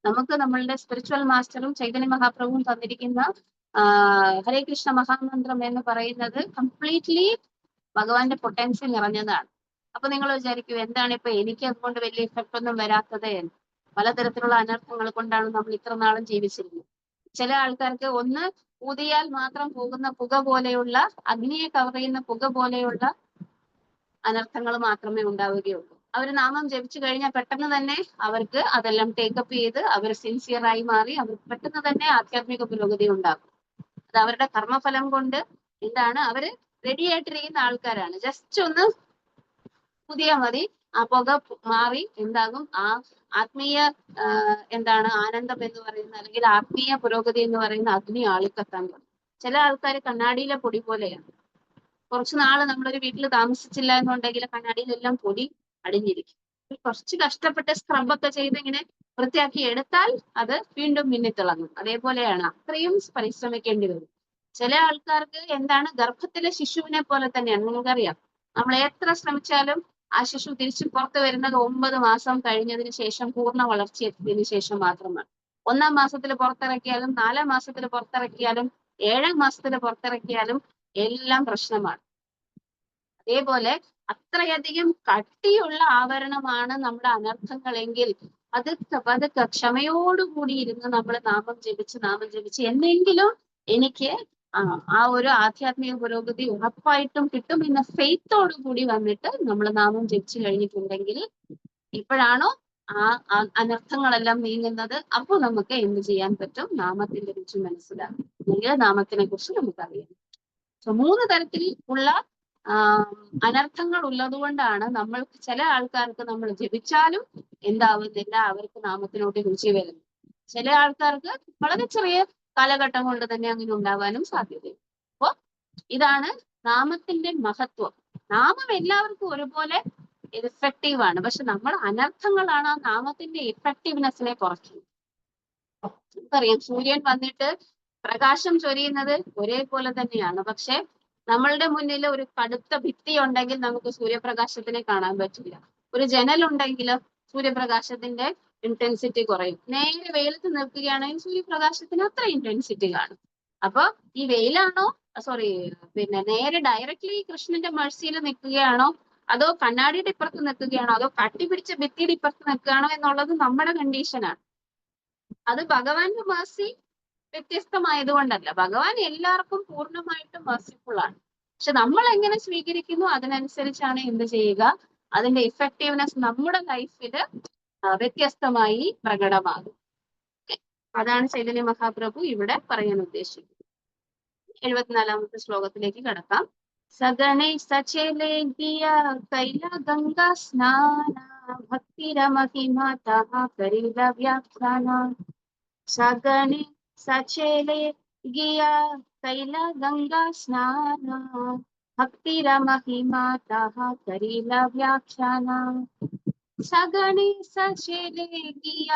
നമുക്ക് നമ്മളുടെ spiritual മാസ്റ്ററും Chaitanya മഹാപ്രഭുവും തന്നിരിക്കുന്ന ഹരേ കൃഷ്ണ മഹാമന്ത്രം എന്ന് പറയുന്നത് കംപ്ലീറ്റ്ലി ഭഗവാന്റെ പൊട്ടൻഷ്യൽ നിറഞ്ഞതാണ്. അപ്പൊ നിങ്ങൾ വിചാരിക്കും എന്താണ് ഇപ്പൊ എനിക്ക് അതുകൊണ്ട് വലിയ ഇഫക്റ്റ് ഒന്നും വരാത്തത് എന്ന്. പലതരത്തിലുള്ള അനർത്ഥങ്ങൾ കൊണ്ടാണ് നമ്മൾ ഇത്ര നാളും ജീവിച്ചിരുന്നത്. ചില ആൾക്കാർക്ക് ഒന്ന് ഊതിയാൽ മാത്രം പോകുന്ന പുക പോലെയുള്ള, അഗ്നിയെ കവർ ചെയ്യുന്ന പുക പോലെയുള്ള അനർത്ഥങ്ങൾ മാത്രമേ ഉണ്ടാവുകയുള്ളൂ. അവർ നാമം ജപിച്ചു കഴിഞ്ഞാൽ പെട്ടെന്ന് തന്നെ അവർക്ക് അതെല്ലാം ടേക്കപ്പ് ചെയ്ത് അവർ സിൻസിയറായി മാറി അവർക്ക് പെട്ടെന്ന് തന്നെ ആധ്യാത്മിക പുരോഗതി ഉണ്ടാകും. അത് അവരുടെ കർമ്മഫലം കൊണ്ട് എന്താണ്, അവര് റെഡി ആയിട്ടിരിക്കുന്ന ആൾക്കാരാണ്. ജസ്റ്റ് ഒന്ന് പുതിയ മതി, ആ പുക മാറി എന്താകും, ആ ആത്മീയ എന്താണ് ആനന്ദം എന്ന് പറയുന്ന അല്ലെങ്കിൽ ആത്മീയ പുരോഗതി എന്ന് പറയുന്ന അഗ്നി ആളിക്കത്താൻ തുടങ്ങും. ചില ആൾക്കാർ കണ്ണാടിയിലെ പൊടി പോലെയാണ്. കുറച്ചു നാള് നമ്മളൊരു വീട്ടിൽ താമസിച്ചില്ല എന്നുണ്ടെങ്കിൽ കണ്ണാടിയിലെല്ലാം പൊടി അടിഞ്ഞിരിക്കും. കുറച്ച് കഷ്ടപ്പെട്ട് സ്ക്രബൊക്കെ ചെയ്ത് ഇങ്ങനെ വൃത്തിയാക്കി എടുത്താൽ അത് വീണ്ടും മിന്നിത്തിളങ്ങും. അതേപോലെയാണ്, അത്രയും പരിശ്രമിക്കേണ്ടി വരും. ചില ആൾക്കാർക്ക് എന്താണ്, ഗർഭത്തിലെ ശിശുവിനെ പോലെ തന്നെയാണ്. നിങ്ങൾക്കറിയാം, നമ്മൾ എത്ര ശ്രമിച്ചാലും ആ ശിശു തിരിച്ചു പുറത്തു വരുന്നത് 9 മാസം കഴിഞ്ഞതിന് ശേഷം, പൂർണ്ണ വളർച്ച എത്തിയതിനു ശേഷം മാത്രമാണ്. 1-ാം മാസത്തിൽ പുറത്തിറക്കിയാലും 4-ാം മാസത്തിൽ പുറത്തിറക്കിയാലും 7-ാം മാസത്തിൽ പുറത്തിറക്കിയാലും എല്ലാം പ്രശ്നമാണ്. അതേപോലെ അത്രയധികം കട്ടിയുള്ള ആവരണമാണ് നമ്മുടെ അനർത്ഥങ്ങളെങ്കിൽ അത് പതുക്കെ ക്ഷമയോടുകൂടി ഇരുന്ന് നമ്മൾ നാമം ജപിച്ച് എന്നെങ്കിലും എനിക്ക് ആ ഒരു ആധ്യാത്മിക പുരോഗതി ഉറപ്പായിട്ടും കിട്ടും എന്ന ഫെയ്ത്തോടു കൂടി വന്നിട്ട് നമ്മൾ നാമം ജപിച്ചു കഴിഞ്ഞിട്ടുണ്ടെങ്കിൽ ഇപ്പോഴാണോ ആ അനർത്ഥങ്ങളെല്ലാം നീങ്ങുന്നത്, അപ്പോൾ നമുക്ക് എന്ത് ചെയ്യാൻ പറ്റും? നാമത്തിന്റെ രുചി മനസ്സിലാകും, അല്ലെങ്കിൽ നാമത്തിനെ കുറിച്ച് നമുക്കറിയാം. സോ 3 തരത്തിൽ ഉള്ള അനർത്ഥങ്ങൾ ഉള്ളത് കൊണ്ടാണ് നമ്മൾക്ക് ചില ആൾക്കാർക്ക് നമ്മൾ ജപിച്ചാലും എന്താവുന്നില്ല, അവർക്ക് നാമത്തിനോട് രുചി വരുന്നു. ചില ആൾക്കാർക്ക് വളരെ ചെറിയ കാലഘട്ടം കൊണ്ട് തന്നെ അങ്ങനെ ഉണ്ടാവാനും സാധ്യതയുണ്ട്. അപ്പോ ഇതാണ് നാമത്തിന്റെ മഹത്വം. നാമം എല്ലാവർക്കും ഒരുപോലെ ഇഫക്റ്റീവ് ആണ്, പക്ഷെ നമ്മൾ അനർത്ഥങ്ങളാണ് ആ നാമത്തിന്റെ ഇഫക്റ്റീവ്നെസ്സിനെ കുറയ്ക്കുന്നത്. നമുക്കറിയാം, സൂര്യൻ വന്നിട്ട് പ്രകാശം ചൊരിയുന്നത് ഒരേപോലെ തന്നെയാണ്, പക്ഷെ നമ്മളുടെ മുന്നിൽ ഒരു കടുത്ത ഭിത്തി ഉണ്ടെങ്കിൽ നമുക്ക് സൂര്യപ്രകാശത്തിനെ കാണാൻ പറ്റില്ല. ഒരു ജനലുണ്ടെങ്കിൽ സൂര്യപ്രകാശത്തിന്റെ ഇന്റൻസിറ്റി കുറയും. നേരെ വെയിലത്ത് നിൽക്കുകയാണെങ്കിൽ സൂര്യപ്രകാശത്തിന് അത്ര ഇന്റൻസിറ്റി കാണും. അപ്പൊ ഈ വെയിലാണോ, സോറി, പിന്നെ നേരെ ഡയറക്ട്ലി കൃഷ്ണന്റെ മേഴ്സിയിൽ നിൽക്കുകയാണോ, അതോ കണ്ണാടിയുടെ ഇപ്പുറത്ത് നിൽക്കുകയാണോ, അതോ കട്ടിപിടിച്ച ഭിത്തിയുടെ ഇപ്പുറത്ത് നിൽക്കുകയാണോ എന്നുള്ളത് നമ്മുടെ കണ്ടീഷനാണ്. അത് ഭഗവാന്റെ മേഴ്സി വ്യത്യസ്തമായതുകൊണ്ടല്ല. ഭഗവാൻ എല്ലാവർക്കും പൂർണ്ണമായിട്ടും മേഴ്സിഫുൾ ആണ്. പക്ഷെ നമ്മൾ എങ്ങനെ സ്വീകരിക്കുന്നു അതിനനുസരിച്ചാണ് എന്ത് ചെയ്യുക, അതിന്റെ ഇഫക്റ്റീവ്നെസ് നമ്മുടെ ലൈഫിൽ വ്യത്യസ്തമായി പ്രകടമാകും. അതാണ് ചൈതന്യ മഹാപ്രഭു ഇവിടെ പറയാൻ ഉദ്ദേശിക്കുന്നത്. 74ാമത്തെ ശ്ലോകത്തിലേക്ക് കടക്കാം. സഗണേ സചേലേ ഗിയ കൈല ഗംഗാ സ്നാന ഭക്തിരമഹിമാതാ കരീല വ്യാഖ്യാന. സഗണേ സചേലേ ഗിയ കൈല ഗംഗാ സ്നാന ഭക്തിരമഹിമാതാ കരീല വ്യാഖ്യാന. സഗണേ സചേലേ ഗിയ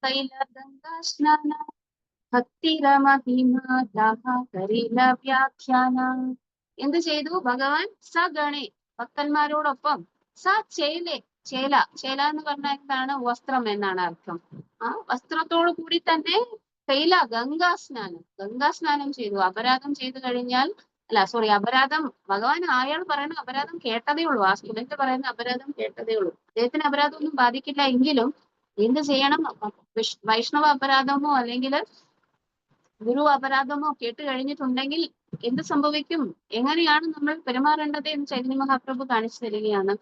കൈല ഗംഗാ സ്നാന ഭക്തിരമഹിമാതാ കരീല വ്യാഖ്യാന. എന്ത് ചെയ്തു ഭഗവാൻ? സഗണേ, ഭക്തന്മാരോടൊപ്പം, സ ചേലെ, ചേല, ചേല എന്ന് പറഞ്ഞാൽ എന്താണ്? വസ്ത്രം എന്നാണ് അർത്ഥം. ആ വസ്ത്രത്തോടു കൂടി തന്നെ കൈല ഗംഗാസ്നാനം, ഗംഗാസ്നാനം ചെയ്തു. അപരാധം ചെയ്തു കഴിഞ്ഞാൽ, അല്ല സോറി, അപരാധം ഭഗവാൻ അയാൾ പറയുന്ന അപരാധം കേട്ടതേ ഉള്ളൂ, ആ സ്റ്റുഡന്റ് പറയുന്ന അപരാധം കേട്ടതേ ഉള്ളൂ. അദ്ദേഹത്തിന് അപരാധം ഒന്നും ബാധിക്കില്ല. എങ്കിലും എന്ത് ചെയ്യണം? വൈഷ്ണവ അപരാധമോ അല്ലെങ്കിൽ ഗുരു അപരാധമോ കേട്ട് കഴിഞ്ഞിട്ടുണ്ടെങ്കിൽ എന്ത് സംഭവിക്കും, എങ്ങനെയാണ് നമ്മൾ പെരുമാറേണ്ടത് എന്ന് ചൈതന്യ മഹാപ്രഭു കാണിച്ചു തരികയാണ്.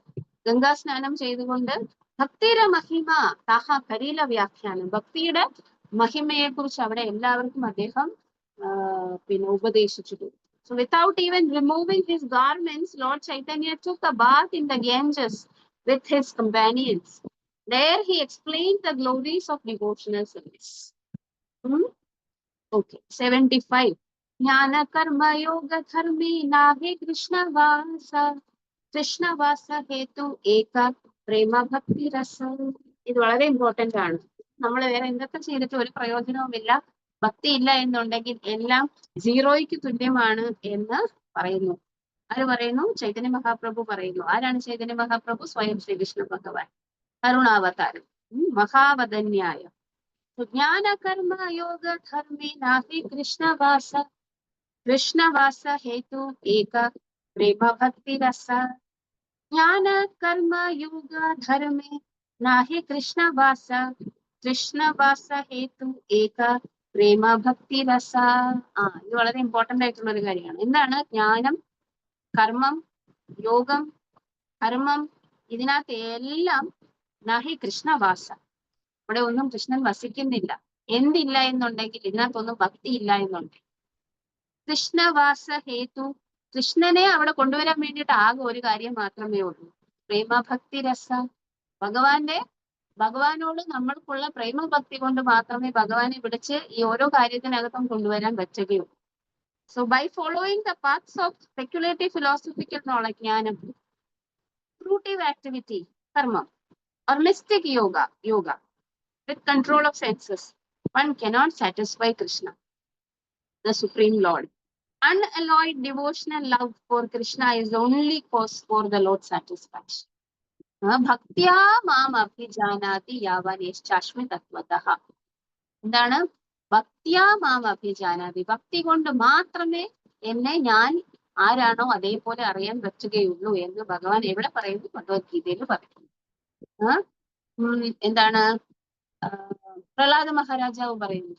ഗംഗാ സ്നാനം ചെയ്തുകൊണ്ട് ഭക്തിര മഹിമ താഹ കരീല വ്യാഖ്യാനം, ഭക്തിയുടെ മഹിമയെ കുറിച്ച് അവിടെ എല്ലാവർക്കും അദ്ദേഹം പിന്നെ ഉപദേശിച്ചിട്ടുണ്ട്. So without even removing his garments, Lord Chaitanya took a bath in the Ganges with his companions. There he explained the glories of devotional service. Okay, 75. Jnana karma yoga dharme nahe Krishna vasa, Krishna vasa hetu eka prema bhakti rasa. ഇത് വളരെ important ആണ്. നമ്മൾ വേറെ എന്തൊക്കെ ചെയ്തിട്ട് ഒരു പ്രയോജനവുമില്ല, ഭക്തി ഇല്ല എന്നുണ്ടെങ്കിൽ എല്ലാം സീറോയ്ക്ക് തുല്യമാണ് എന്ന് പറയുന്നു. ആര് പറയുന്നു? ചൈതന്യ മഹാപ്രഭു പറയുന്നു. ആരാണ് ചൈതന്യ മഹാപ്രഭു? സ്വയം ശ്രീകൃഷ്ണ ഭഗവാൻ, കരുണാവതാരം, മഹാവദന്യായ. ജ്ഞാന കർമ്മ യോഗ ധർമ്മേ നാഹി കൃഷ്ണവാസ, കൃഷ്ണവാസ ഹേതു ഏക പ്രേമ ഭക്തി രസ. ജ്ഞാന കർമ്മ യോഗ ധർമ്മേ നാഹി കൃഷ്ണവാസ, കൃഷ്ണവാസ ഹേതു ഏക പ്രേമ ഭക്തി രസ. ഇത് വളരെ ഇമ്പോർട്ടന്റ് ആയിട്ടുള്ള ഒരു കാര്യമാണ്. എന്താണ് ജ്ഞാനം, കർമ്മം, യോഗം, ധർമ്മം, ഇതിനകത്ത് എല്ലാം നാഹി കൃഷ്ണവാസ, ഇവിടെ ഒന്നും കൃഷ്ണൻ വസിക്കുന്നില്ല. എന്തില്ല എന്നുണ്ടെങ്കിൽ ഇതിനകത്തൊന്നും ഭക്തി ഇല്ല എന്നുണ്ടെങ്കിൽ. കൃഷ്ണവാസ ഹേതു, കൃഷ്ണനെ അവിടെ കൊണ്ടുവരാൻ വേണ്ടിയിട്ട് ആകെ ഒരു കാര്യം മാത്രമേ ഉള്ളൂ, പ്രേമഭക്തി രസ. ഭഗവാനോട് നമ്മൾക്കുള്ള പ്രേമഭക്തി കൊണ്ട് മാത്രമേ ഭഗവാനെ വിളിച്ച് ഈ ഓരോ കാര്യത്തിനകത്തും കൊണ്ടുവരാൻ പറ്റുകയുള്ളൂ. So by following the paths of speculative philosophical knowledge, ജ്ഞാനം, ഫ്രൂട്ടീവ് ആക്ടിവിറ്റി, കർമ്മം, or mystic yoga with control of senses, one cannot satisfy Krishna, the Supreme Lord. Unalloyed devotional love for Krishna is the only cause for the Lord's satisfaction. Bhaktya mam abhijanati yavaneshchashmi tatvatah. എന്താണ്? ഭക്തിയാ മാം അഭിജാനാതി, ഭക്തി കൊണ്ട് മാത്രമേ എന്നെ ഞാൻ ആരാണോ അതേപോലെ അറിയാൻ പറ്റുകയുള്ളൂ എന്ന് ഭഗവാൻ എവിടെ പറയുന്നു? ഭഗവത്ഗീതയിൽ പറയുന്നു. എന്താണ് പ്രഹ്ലാദ മഹാരാജാവ് പറയുന്നു?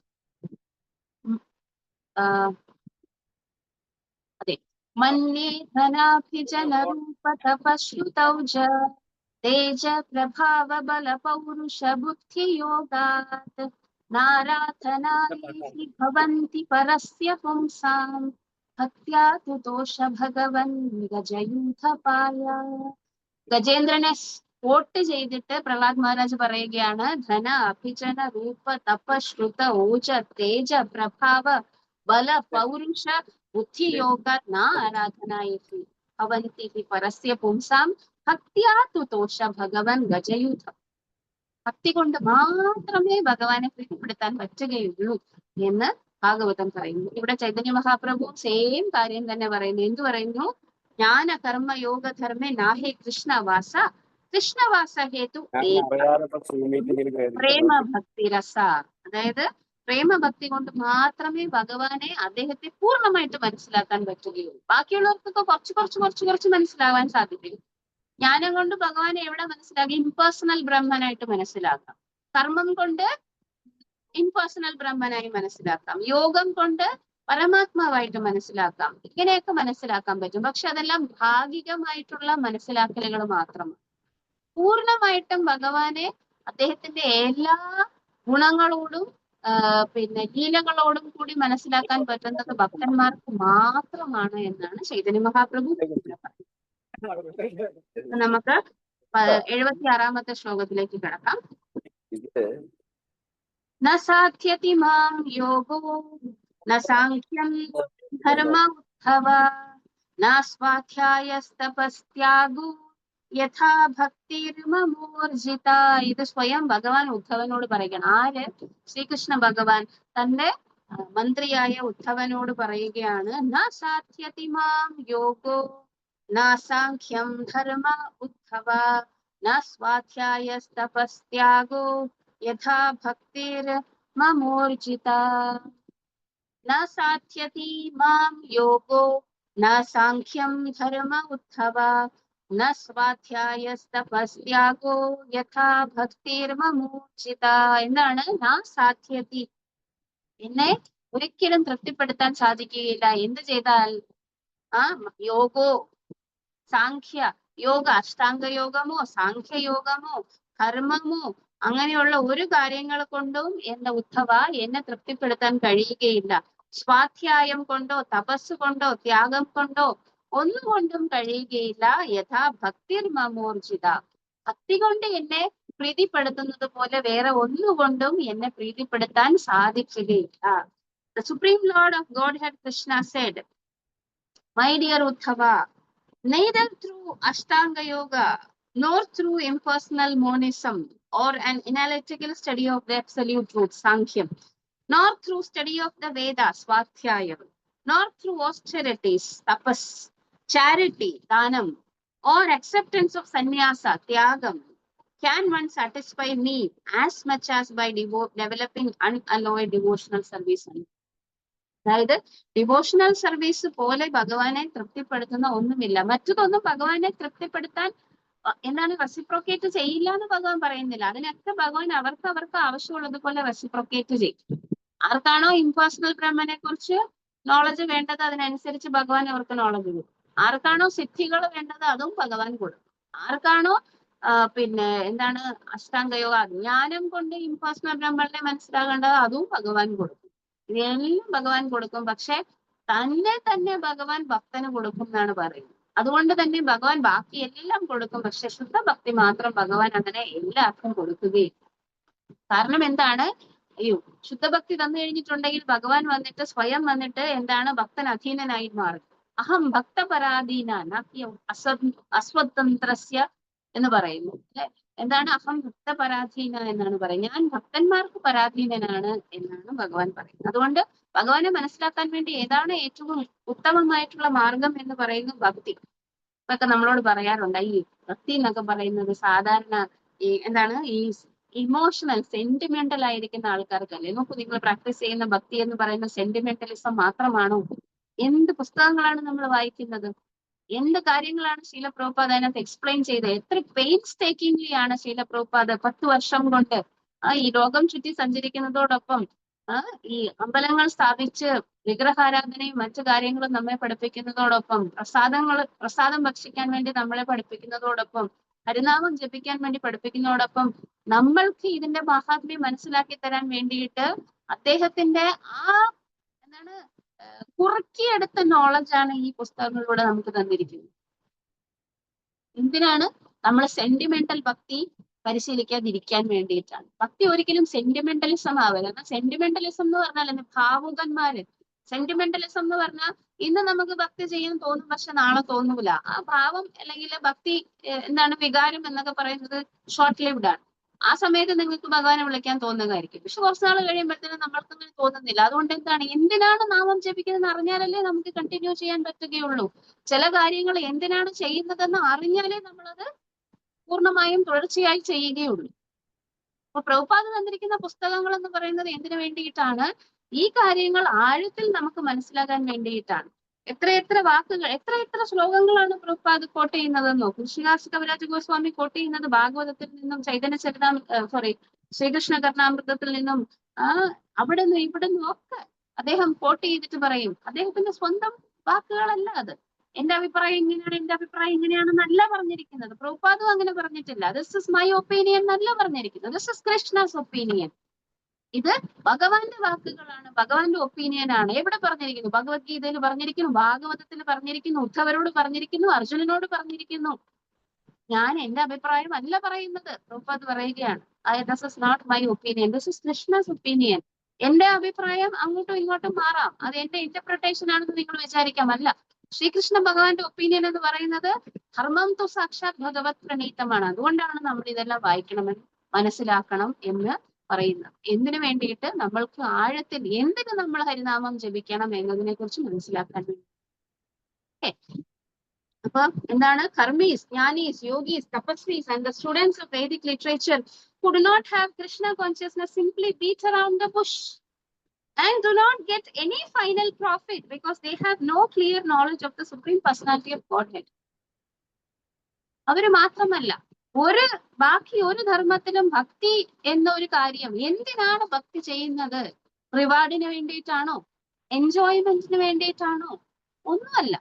അതെ, മന്യേ ധനാഭിജന രൂപ തപശ്രുതൗജ തേജ പ്രഭാവ ബല പൗരുഷ ബുദ്ധി യോഗാത് നാരാധനാനി ഭവന്തി പരസ്യ പുംസാം ഭക്ത്യാ തുതോഷ ഭഗവൻ ഗജയൂഥപായ. ഗജേന്ദ്രനെ വോട്ട് ചെയ്തിട്ട് പ്രഹ്ലാദ് മഹാരാജ് പറയുകയാണ്, ധന അഭിജന രൂപ തപ ശ്രുത ഓജ തേജ പ്രഭാവ ബല പൗരുഷ ബുദ്ധി യോഗ ആരാധനായി ഭവന്തി പരസ്യ പുംസാം ഭക്ത്യാ തുതോഷ ഭഗവൻ ഗജയൂഥ. ഭക്തി കൊണ്ട് മാത്രമേ ഭഗവാനെ പ്രീതിപ്പെടുത്താൻ പറ്റുകയുള്ളൂ എന്ന് ഭാഗവതം പറയുന്നു. ഇവിടെ ചൈതന്യ മഹാപ്രഭു സെയിം കാര്യം തന്നെ പറയുന്നു. എന്തു പറയുന്നു? ജ്ഞാന കർമ്മ യോഗ ധർമ്മേ നാഹേ കൃഷ്ണവാസ, കൃഷ്ണവാസ ഹേതു പ്രേമ ഭക്തി രസ. അതായത് പ്രേമഭക്തി കൊണ്ട് മാത്രമേ ഭഗവാനെ അദ്ദേഹത്തെ പൂർണ്ണമായിട്ട് മനസ്സിലാക്കാൻ പറ്റുകയുള്ളൂ. ബാക്കിയുള്ളവർക്കൊക്കെ കുറച്ച് മനസ്സിലാവാൻ സാധിക്കും. ജ്ഞാനം കൊണ്ട് ഭഗവാനെ എവിടെ മനസ്സിലാക്കി? ഇംപേഴ്സണൽ ബ്രഹ്മനായിട്ട് മനസ്സിലാക്കാം. കർമ്മം കൊണ്ട് ഇംപേഴ്സണൽ ബ്രഹ്മനായി മനസ്സിലാക്കാം. യോഗം കൊണ്ട് പരമാത്മാവായിട്ട് മനസ്സിലാക്കാം. ഇങ്ങനെയൊക്കെ മനസ്സിലാക്കാൻ പറ്റും. പക്ഷെ അതെല്ലാം ഭാഗികമായിട്ടുള്ള മനസ്സിലാക്കലുകൾ മാത്രമാണ്. പൂർണ്ണമായിട്ടും ഭഗവാനെ അദ്ദേഹത്തിന്റെ എല്ലാ ഗുണങ്ങളോടും പിന്നെ ലീലകളോടും കൂടി മനസ്സിലാക്കാൻ പറ്റുന്നത് ഭക്തന്മാർക്ക് മാത്രമാണ് എന്നാണ് ചൈതന്യ മഹാപ്രഭു പറയുന്നത്. നമുക്ക് 76-ാമത്തെ ശ്ലോകത്തിലേക്ക് കിടക്കാം. ന സാധ്യതി മാം യോഗോ ന സാഖ്യം ധർമ്മ ഉദ്ധവ ന സ്വാധ്യായസ്തപസ്ത്യാഗോ യഥാ ഭക്തിർമമോർജിത. ഇത് സ്വയം ഭഗവാൻ ഉദ്ധവനോട് പറയുകയാണ്. ആര്? ശ്രീകൃഷ്ണ ഭഗവാൻ തന്റെ മന്ത്രിയായ ഉദ്ധവനോട് പറയുകയാണ്. ന സാധ്യതി മാം യോഗോ ന സാഖ്യം ധർമ്മ ഉദ്ധവ ന സ്വാധ്യായസ്തപസ്ത്യാഗോ യഥാ ഭക്തിർമമോർജിത. ന സാധ്യതി മാം യോഗോ ന സാഖ്യം ധർമ്മ ഉദ്ധവ ന സ്വാധ്യായസ്തപസ്ത്യാഗോ യഥാ ഭക്തിർമമോർജിത. എന്താണ് ന സാധ്യതി? എന്നെ ഒരിക്കലും തൃപ്തിപ്പെടുത്താൻ സാധിക്കുകയില്ല. എന്ത് ചെയ്താൽ? യോഗോ സാഖ്യ യോഗ, അഷ്ടാംഗ യോഗമോ സാഖ്യയോഗമോ കർമ്മമോ അങ്ങനെയുള്ള ഒരു കാര്യങ്ങൾ കൊണ്ടും എന്റെ ഉദ്ധവ എന്നെ തൃപ്തിപ്പെടുത്താൻ കഴിയുകയില്ല. സ്വാധ്യായം കൊണ്ടോ തപസ് കൊണ്ടോ ത്യാഗം കൊണ്ടോ ഒന്നുകൊണ്ടും കഴിയുകയില്ല. യഥാ ഭക്തിർമമോർജിത. ഭക്തി കൊണ്ട് എന്നെ പ്രീതിപ്പെടുത്തുന്നത് പോലെ വേറെ ഒന്നുകൊണ്ടും എന്നെ പ്രീതിപ്പെടുത്താൻ സാധിക്കുകയില്ല. The Supreme Lord of Godhead Krishna said, "My dear Uddhava, neither through Ashtanga Yoga nor through impersonal monism or an analytical study of the absolute truth, Sankhya, nor through study of the Vedas, Swadhyaya, nor through austerities, tapas, charity, dhanam, or acceptance of sannyasa, tyagam, can one satisfy me as much as by developing unalloyed devotional service." അതായത് devotional service പോലെ ഭഗവാനെ തൃപ്തിപ്പെടുത്തുന്ന ഒന്നുമില്ല. മറ്റതൊന്നും ഭഗവാനെ തൃപ്തിപ്പെടുത്താൻ എന്താണ് reciprocate ചെയ്യില്ല എന്ന് ഭഗവാൻ പറയുന്നില്ല. അതിനൊക്കെ ഭഗവാൻ അവർക്ക് ആവശ്യമുള്ളത് പോലെ റെസിപ്രോക്കേറ്റ് ചെയ്യും. ആർക്കാണോ ഇംപേഴ്സണൽ ബ്രഹ്മനെ കുറിച്ച് നോളജ് വേണ്ടത് അതിനനുസരിച്ച് ഭഗവാൻ അവർക്ക് നോളജ് കൊടുക്കും. ആർക്കാണോ സിദ്ധികൾ വേണ്ടത് അതും ഭഗവാൻ കൊടുക്കും. ആർക്കാണോ പിന്നെ എന്താണ് അഷ്ടാംഗയോഗ ജ്ഞാനം കൊണ്ട് ഇംപേഴ്സണൽ ബ്രഹ്മനെ മനസ്സിലാകേണ്ടത് അതും ഭഗവാൻ കൊടുക്കും. ഇതെല്ലാം ഭഗവാൻ കൊടുക്കും. പക്ഷെ തന്നെ ഭഗവാൻ ഭക്തന് കൊടുക്കും എന്നാണ് പറയുന്നത്. അതുകൊണ്ട് തന്നെ ഭഗവാൻ ബാക്കി എല്ലാം കൊടുക്കും. പക്ഷെ ശുദ്ധഭക്തി മാത്രം ഭഗവാൻ അങ്ങനെ എല്ലാവർക്കും കൊടുക്കുകയില്ല. കാരണം എന്താണ്? അയ്യോ, ശുദ്ധഭക്തി തന്നു കഴിഞ്ഞിട്ടുണ്ടെങ്കിൽ ഭഗവാൻ വന്നിട്ട് സ്വയം വന്നിട്ട് എന്താണ് ഭക്തൻ അധീനനായി മാറും. അഹം ഭക്തപരാധീന അസ്വതന്ത്രസ്യ എന്ന് പറയുന്നു അല്ലെ. എന്താണ്? അഹം ഭക്തപരാധീന എന്നാണ് പറയുന്നത്. ഞാൻ ഭക്തന്മാർക്ക് പരാധീനനാണ് എന്നാണ് ഭഗവാൻ പറയുന്നത്. അതുകൊണ്ട് ഭഗവാനെ മനസ്സിലാക്കാൻ വേണ്ടി ഏതാണ് ഏറ്റവും ഉത്തമമായിട്ടുള്ള മാർഗം എന്ന് പറയുന്നത്? ഭക്തി. ഇതൊക്കെ നമ്മളോട് പറയാറുണ്ട്. ഈ ഭക്തി എന്നൊക്കെ പറയുന്നത് സാധാരണ ഈ എന്താണ് ഈ ഇമോഷണൽ സെന്റിമെന്റൽ ആയിരിക്കുന്ന ആൾക്കാർക്കല്ലേ. നോക്കൂ, നിങ്ങൾ പ്രാക്ടീസ് ചെയ്യുന്ന ഭക്തി എന്ന് പറയുന്ന സെന്റിമെന്റലിസം മാത്രമാണോ? എന്ത് പുസ്തകങ്ങളാണ് നമ്മൾ വായിക്കുന്നത്? എന്ത് കാര്യങ്ങളാണ് ശീല പ്രഭുപാദ് അതിനകത്ത് എക്സ്പ്ലെയിൻ ചെയ്തത്? എത്ര പെയിൻസ് ടേക്കിംഗ്ലി ആണ് ശീല പ്രഭുപാദ് 10 വർഷം കൊണ്ട് ഈ ലോകം ചുറ്റി സഞ്ചരിക്കുന്നതോടൊപ്പം ഈ അമ്പലങ്ങൾ സ്ഥാപിച്ച് വിഗ്രഹാരാധനയും മറ്റു കാര്യങ്ങളും നമ്മെ പഠിപ്പിക്കുന്നതോടൊപ്പം പ്രസാദം ഭക്ഷിക്കാൻ വേണ്ടി നമ്മളെ പഠിപ്പിക്കുന്നതോടൊപ്പം ഹരിനാമം ജപിക്കാൻ വേണ്ടി പഠിപ്പിക്കുന്നതോടൊപ്പം നമ്മൾക്ക് ഇതിന്റെ മഹാത്മ്യം മനസ്സിലാക്കി തരാൻ വേണ്ടിയിട്ട് അദ്ദേഹത്തിന്റെ എന്താണ് കുറുക്കിയെടുത്ത നോളജാണ് ഈ പുസ്തകങ്ങളിലൂടെ നമുക്ക് തന്നിരിക്കുന്നത്. എന്തിനാണ്? നമ്മൾ സെന്റിമെന്റൽ ഭക്തി പരിശീലിക്കാതിരിക്കാൻ വേണ്ടിയിട്ടാണ്. ഭക്തി ഒരിക്കലും സെന്റിമെന്റലിസം ആവില്ല. എന്നാൽ സെന്റിമെന്റലിസം എന്ന് പറഞ്ഞാൽ ഭാവുകന്മാര്. സെന്റിമെന്റലിസം എന്ന് പറഞ്ഞാൽ ഇന്ന് നമുക്ക് ഭക്തി ചെയ്യാൻ തോന്നും, പക്ഷെ നാളെ തോന്നൂല. ആ ഭാവം അല്ലെങ്കിൽ ഭക്തി എന്താണ് വികാരം എന്നൊക്കെ പറയുന്നത് ഷോർട്ട് ലിവ്ഡ് ആണ്. ആ സമയത്ത് നിങ്ങൾക്ക് ഭഗവാനെ വിളിക്കാൻ തോന്നുന്നതായിരിക്കും. പക്ഷെ കുറച്ച് നാൾ കഴിയുമ്പോഴത്തേനും നമ്മൾക്കങ്ങനെ തോന്നുന്നില്ല. അതുകൊണ്ട് എന്തിനാണ് നാമം ജപിക്കുന്നതെന്ന് അറിഞ്ഞാലല്ലേ നമുക്ക് കണ്ടിന്യൂ ചെയ്യാൻ പറ്റുകയുള്ളൂ. ചില കാര്യങ്ങൾ എന്തിനാണ് ചെയ്യുന്നതെന്ന് അറിഞ്ഞാലേ നമ്മളത് പൂർണ്ണമായും തുടർച്ചയായി ചെയ്യുകയുള്ളൂ. അപ്പൊ പ്രഭുപാദ് തന്നിരിക്കുന്ന പുസ്തകങ്ങൾ എന്ന് പറയുന്നത് എന്തിനു വേണ്ടിയിട്ടാണ്? ഈ കാര്യങ്ങൾ ആഴത്തിൽ നമുക്ക് മനസ്സിലാക്കാൻ വേണ്ടിയിട്ടാണ്. എത്ര വാക്കുകൾ, എത്ര ശ്ലോകങ്ങളാണ് പ്രഭുപാദ് കോട്ട് ചെയ്യുന്നതെന്നോ? കൃഷിദാസ് കവിരാജ ഗോസ്വാമി കോട്ട് ചെയ്യുന്നത് ഭാഗവതത്തിൽ നിന്നും, ചൈതന്യ ശ്രീകൃഷ്ണ കർണാമൃതത്തിൽ നിന്നും, അവിടെ നിന്നും ഇവിടെ നിന്നും ഒക്കെ അദ്ദേഹം കോട്ട് ചെയ്തിട്ട് പറയും. അദ്ദേഹത്തിന്റെ സ്വന്തം വാക്കുകളല്ല അത്. എന്റെ അഭിപ്രായം ഇങ്ങനെയാണ്, എന്റെ അഭിപ്രായം ഇങ്ങനെയാണെന്നല്ല പറഞ്ഞിരിക്കുന്നത്. പ്രഭുപാദും അങ്ങനെ പറഞ്ഞിട്ടില്ല. ദിസ് ഇസ് മൈ ഒപ്പീനിയൻ എന്നല്ല പറഞ്ഞിരിക്കുന്നത്. This is Krishna's opinion. ഇത് ഭഗവാന്റെ വാക്കുകളാണ്, ഭഗവാന്റെ ഒപ്പീനിയൻ ആണ്. എവിടെ പറഞ്ഞിരിക്കുന്നു? ഭഗവത്ഗീതയിൽ പറഞ്ഞിരിക്കുന്നു, ഭാഗവതത്തിൽ പറഞ്ഞിരിക്കുന്നു, ഉദ്ധവരോട് പറഞ്ഞിരിക്കുന്നു, അർജുനനോട് പറഞ്ഞിരിക്കുന്നു. ഞാൻ എന്റെ അഭിപ്രായം അല്ല പറയുന്നത്. പ്രഭുപാദ് പറയുകയാണ്, this is not my opinion, this is Krishna's opinion. എന്റെ അഭിപ്രായം അങ്ങോട്ടും ഇങ്ങോട്ടും മാറാം, അത് എന്റെ ഇന്റർപ്രിട്ടേഷൻ ആണെന്ന് നിങ്ങൾ വിചാരിക്കാം. അല്ല, ശ്രീകൃഷ്ണ ഭഗവാന്റെ ഒപ്പീനിയൻ എന്ന് പറയുന്നത് ധർമ്മം തു സാക്ഷാത് ഭഗവത് പ്രണീതമാണ്. അതുകൊണ്ടാണ് നമ്മൾ ഇതെല്ലാം വായിക്കണമെന്ന്, മനസ്സിലാക്കണം എന്ന് പറയുന്നത്. എന്തിനു വേണ്ടിയിട്ട്? നമ്മൾക്ക് ആഴത്തിൽ എന്തിനു നമ്മൾ ഹരിനാമം ജപിക്കണം എന്നതിനെ കുറിച്ച് മനസ്സിലാക്കാൻ വേണ്ടി. അപ്പൊ എന്താണ്? കർമ്മീസ്, ജ്ഞാനീസ്, യോഗീസ്, തപസ്വീസ് and the students of Vedic literature who do not have Krishna consciousness simply beat around the bush and do not get any final profit because they have no clear knowledge of the Supreme Personality of Godhead. അവര് മാത്രമല്ല, ബാക്കി ഒരു ധർമ്മത്തിലും ഭക്തി എന്ന ഒരു കാര്യം, എന്തിനാണ് ഭക്തി ചെയ്യുന്നത്? റിവാർഡിന് വേണ്ടിയിട്ടാണോ? എൻജോയ്മെന്റിന് വേണ്ടിയിട്ടാണോ? ഒന്നുമല്ല.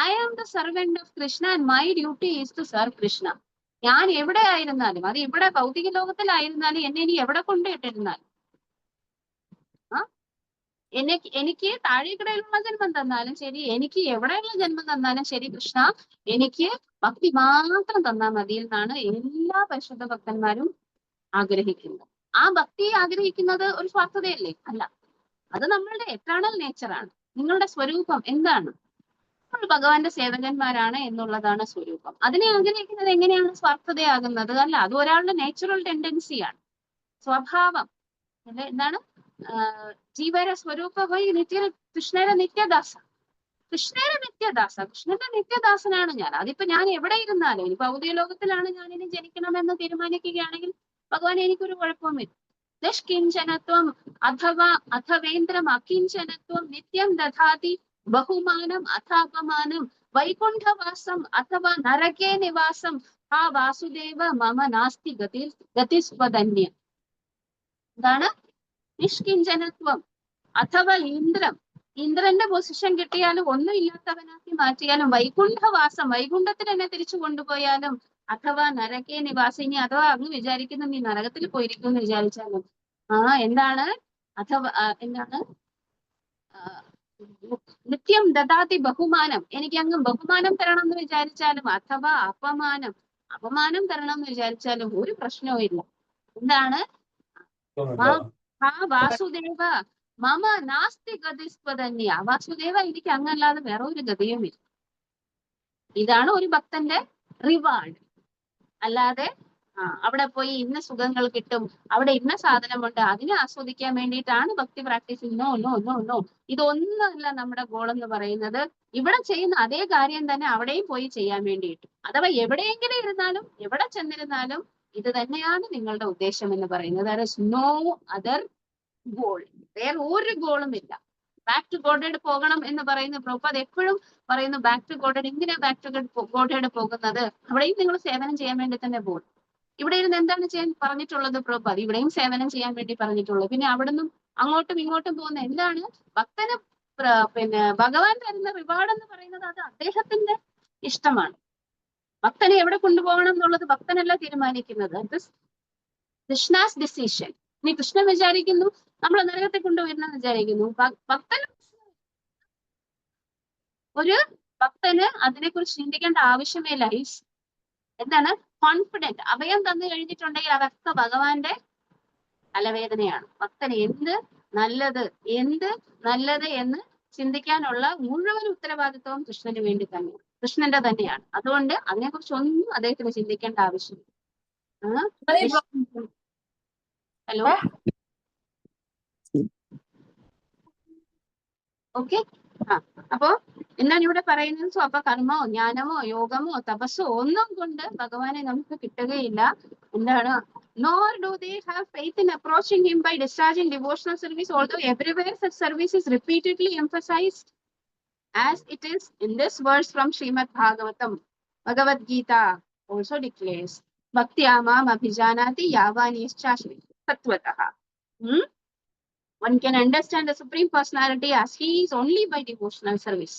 I am the servant of Krishna and my duty is to serve Krishna. ഞാൻ എവിടെ ആയിരുന്നാലും, അത് ഇവിടെ ഭൗതിക ലോകത്തിലായിരുന്നാലും, എന്നെ ഇനി എവിടെ കൊണ്ടിട്ടിരുന്നാലും, എനിക്ക് താഴേക്കിടയിലുള്ള ജന്മം തന്നാലും ശരി, എനിക്ക് എവിടെയുള്ള ജന്മം തന്നാലും ശരി, കൃഷ്ണ എനിക്ക് ഭക്തി മാത്രം തന്നാൽ മതി എന്നാണ് എല്ലാ പരിശുദ്ധ ഭക്തന്മാരും ആഗ്രഹിക്കുന്നത്. ആ ഭക്തി ആഗ്രഹിക്കുന്നത് ഒരു സ്വാർത്ഥതയല്ലേ? അല്ല, അത് നമ്മളുടെ എറ്റേണൽ നേച്ചറാണ്. നിങ്ങളുടെ സ്വരൂപം എന്താണ്? നമ്മൾ ഭഗവാന്റെ സേവകന്മാരാണ് എന്നുള്ളതാണ് സ്വരൂപം. അതിനെ ആഗ്രഹിക്കുന്നത് എങ്ങനെയാണ് സ്വാർത്ഥതയാകുന്നത്? അല്ല, അത് ഒരാളുടെ നാച്ചുറൽ ടെൻഡൻസിയാണ്, സ്വഭാവം. എന്താണ്? ജീവര സ്വരൂപ വൈ നിത്യ കൃഷ്ണയുടെ നിത്യദാസ, കൃഷ്ണന്റെ നിത്യദാസനാണ് ഞാൻ. അതിപ്പോ ഞാൻ എവിടെ ഇരുന്നാലും, ഇനി ഭൗതിക ലോകത്തിലാണ് ഞാൻ ഇനി ജനിക്കണമെന്ന് തീരുമാനിക്കുകയാണെങ്കിൽ ഭഗവാൻ എനിക്കൊരു കുഴപ്പമില്ല. നിഷ്കിഞ്ചനത്വം അഥവേന്ദ്രം അകിഞ്ചനത്വം നിത്യം ദധാതി ബഹുമാനം അഥാപമാനം വൈകുണ്ഠവാസം അഥവാ നരകേ നിവാസം ആ വാസുദേവ മമ നാസ്തി ഗതിസ്വധന്യം. എന്താണ്? നിഷ്കിഞ്ചനത്വം അഥവാ ഇന്ദ്രന്റെ പൊസിഷൻ കിട്ടിയാലും ഒന്നും ഇല്ലാത്തവനാക്കി മാറ്റിയാലും, വൈകുണ്ഠവാസം, വൈകുണ്ഠത്തിൽ എന്നെ തിരിച്ചു കൊണ്ടുപോയാലും, അഥവാ നരകേ നിവാസം, ഇനി അഥവാ അങ്ങ് വിചാരിക്കുന്നു നീ നരകത്തിൽ പോയിരിക്കും എന്ന് വിചാരിച്ചാലും, എന്താണ്? അഥവാ എന്താണ്? നിത്യം ദദാതി ബഹുമാനം, എനിക്ക് അങ്ങ് ബഹുമാനം തരണം എന്ന് വിചാരിച്ചാലും, അഥവാ അപമാനം തരണം എന്ന് വിചാരിച്ചാലും ഒരു പ്രശ്നവും ഇല്ല. എന്താണ്? വാസുദേവ മമ നാസ്തി ഗതിസ്വധന്യ. വാസുദേവ, എനിക്ക് അങ്ങല്ലാതെ വേറെ ഒരു ഗതിയുമില്ല. ഇതാണ് ഒരു ഭക്തന്റെ റിവാർഡ്. അല്ലാതെ അവിടെ പോയി ഇന്ന സുഖങ്ങൾ കിട്ടും, അവിടെ ഇന്ന സാധനമുണ്ട്, അതിനെ ആസ്വദിക്കാൻ വേണ്ടിയിട്ടാണ് bhakti practice. No no no no, ഇതൊന്നുമല്ല നമ്മുടെ ഗോൾ എന്ന് പറയുന്നത്. ഇവിടെ ചെയ്യുന്ന അതേ കാര്യം തന്നെ അവിടെയും പോയി ചെയ്യാൻ വേണ്ടിയിട്ട്. അഥവാ എവിടെയെങ്കിലും ഇരുന്നാലും, എവിടെ ചെന്നിരുന്നാലും ഇത് തന്നെയാണ് നിങ്ങളുടെ ഉദ്ദേശം എന്ന് പറയുന്നത്. There is no other goal. വേറെ ഒരു ഗോളും ഇല്ല. ബാക്ക് ടു ഗോഡേഡ് പോകണം എന്ന് പറയുന്ന പ്രഭുപാദ് എപ്പോഴും പറയുന്നു, ബാക്ക് ടു ഗോഡേഡ്. എന്തിനാ ബാക്ക് ടു ഗോഡേഡ് പോകുന്നത്? അവിടെയും നിങ്ങൾ സേവനം ചെയ്യാൻ വേണ്ടി തന്നെ പോകും. ഇവിടെ ഇരുന്ന് എന്താണ് ചെയ്യാൻ പറഞ്ഞിട്ടുള്ളത് പ്രഭുപാദ്? ഇവിടെയും സേവനം ചെയ്യാൻ വേണ്ടി പറഞ്ഞിട്ടുള്ളൂ. പിന്നെ അവിടെ നിന്നും അങ്ങോട്ടും ഇങ്ങോട്ടും പോകുന്ന എന്താണ്? ഭക്തന് ഭഗവാൻ തരുന്ന റിവാർഡ് എന്ന് പറയുന്നത് അത് അദ്ദേഹത്തിന്റെ ഇഷ്ടമാണ്. ഭക്തനെ എവിടെ കൊണ്ടുപോകണം എന്നുള്ളത് ഭക്തനല്ല തീരുമാനിക്കുന്നത്. കൃഷ്ണാസ് ഡിസിഷൻ. ഇനി കൃഷ്ണൻ വിചാരിക്കുന്നു നമ്മൾ നരകത്തെ കൊണ്ടുവരുന്ന വിചാരിക്കുന്നു, ഒരു ഭക്തന് അതിനെക്കുറിച്ച് ചിന്തിക്കേണ്ട ആവശ്യമേ ഇല്ല. എന്താണ്? കോൺഫിഡന്റ്. അഭയം തന്നു കഴിഞ്ഞിട്ടുണ്ടെങ്കിൽ അതൊക്കെ ഭഗവാന്റെ തലവേദനയാണ്. ഭക്തന് എന്ത് നല്ലത് എന്ന് ചിന്തിക്കാനുള്ള മുഴുവൻ ഉത്തരവാദിത്വം കൃഷ്ണന് വേണ്ടി തന്നെയാണ്, കൃഷ്ണന്റെ തന്നെയാണ്. അതുകൊണ്ട് അതിനെക്കുറിച്ച് ഒന്നും അദ്ദേഹത്തിന് ചിന്തിക്കേണ്ട ആവശ്യമില്ല. Hello, okay. അപ്പോ എന്താണ് ഇവിടെ പറയുന്നത്? സ്വപകർമ്മോ ജ്ഞാനമോ യോഗമോ തപസ്സോ ഒന്നും കൊണ്ട് ഭഗവാനെ നമുക്ക് കിട്ടുകയില്ല. എന്താണ്? nor do they have faith in approaching him by discharging devotional service, although everywhere such service is repeatedly emphasized, as it is in this verse from Srimad Bhagavatam. Bhagavad Gita also declares, Bhaktyamam abhijanati yavanishcha tattvataha. One can understand the Supreme Personality as he is only by devotional service.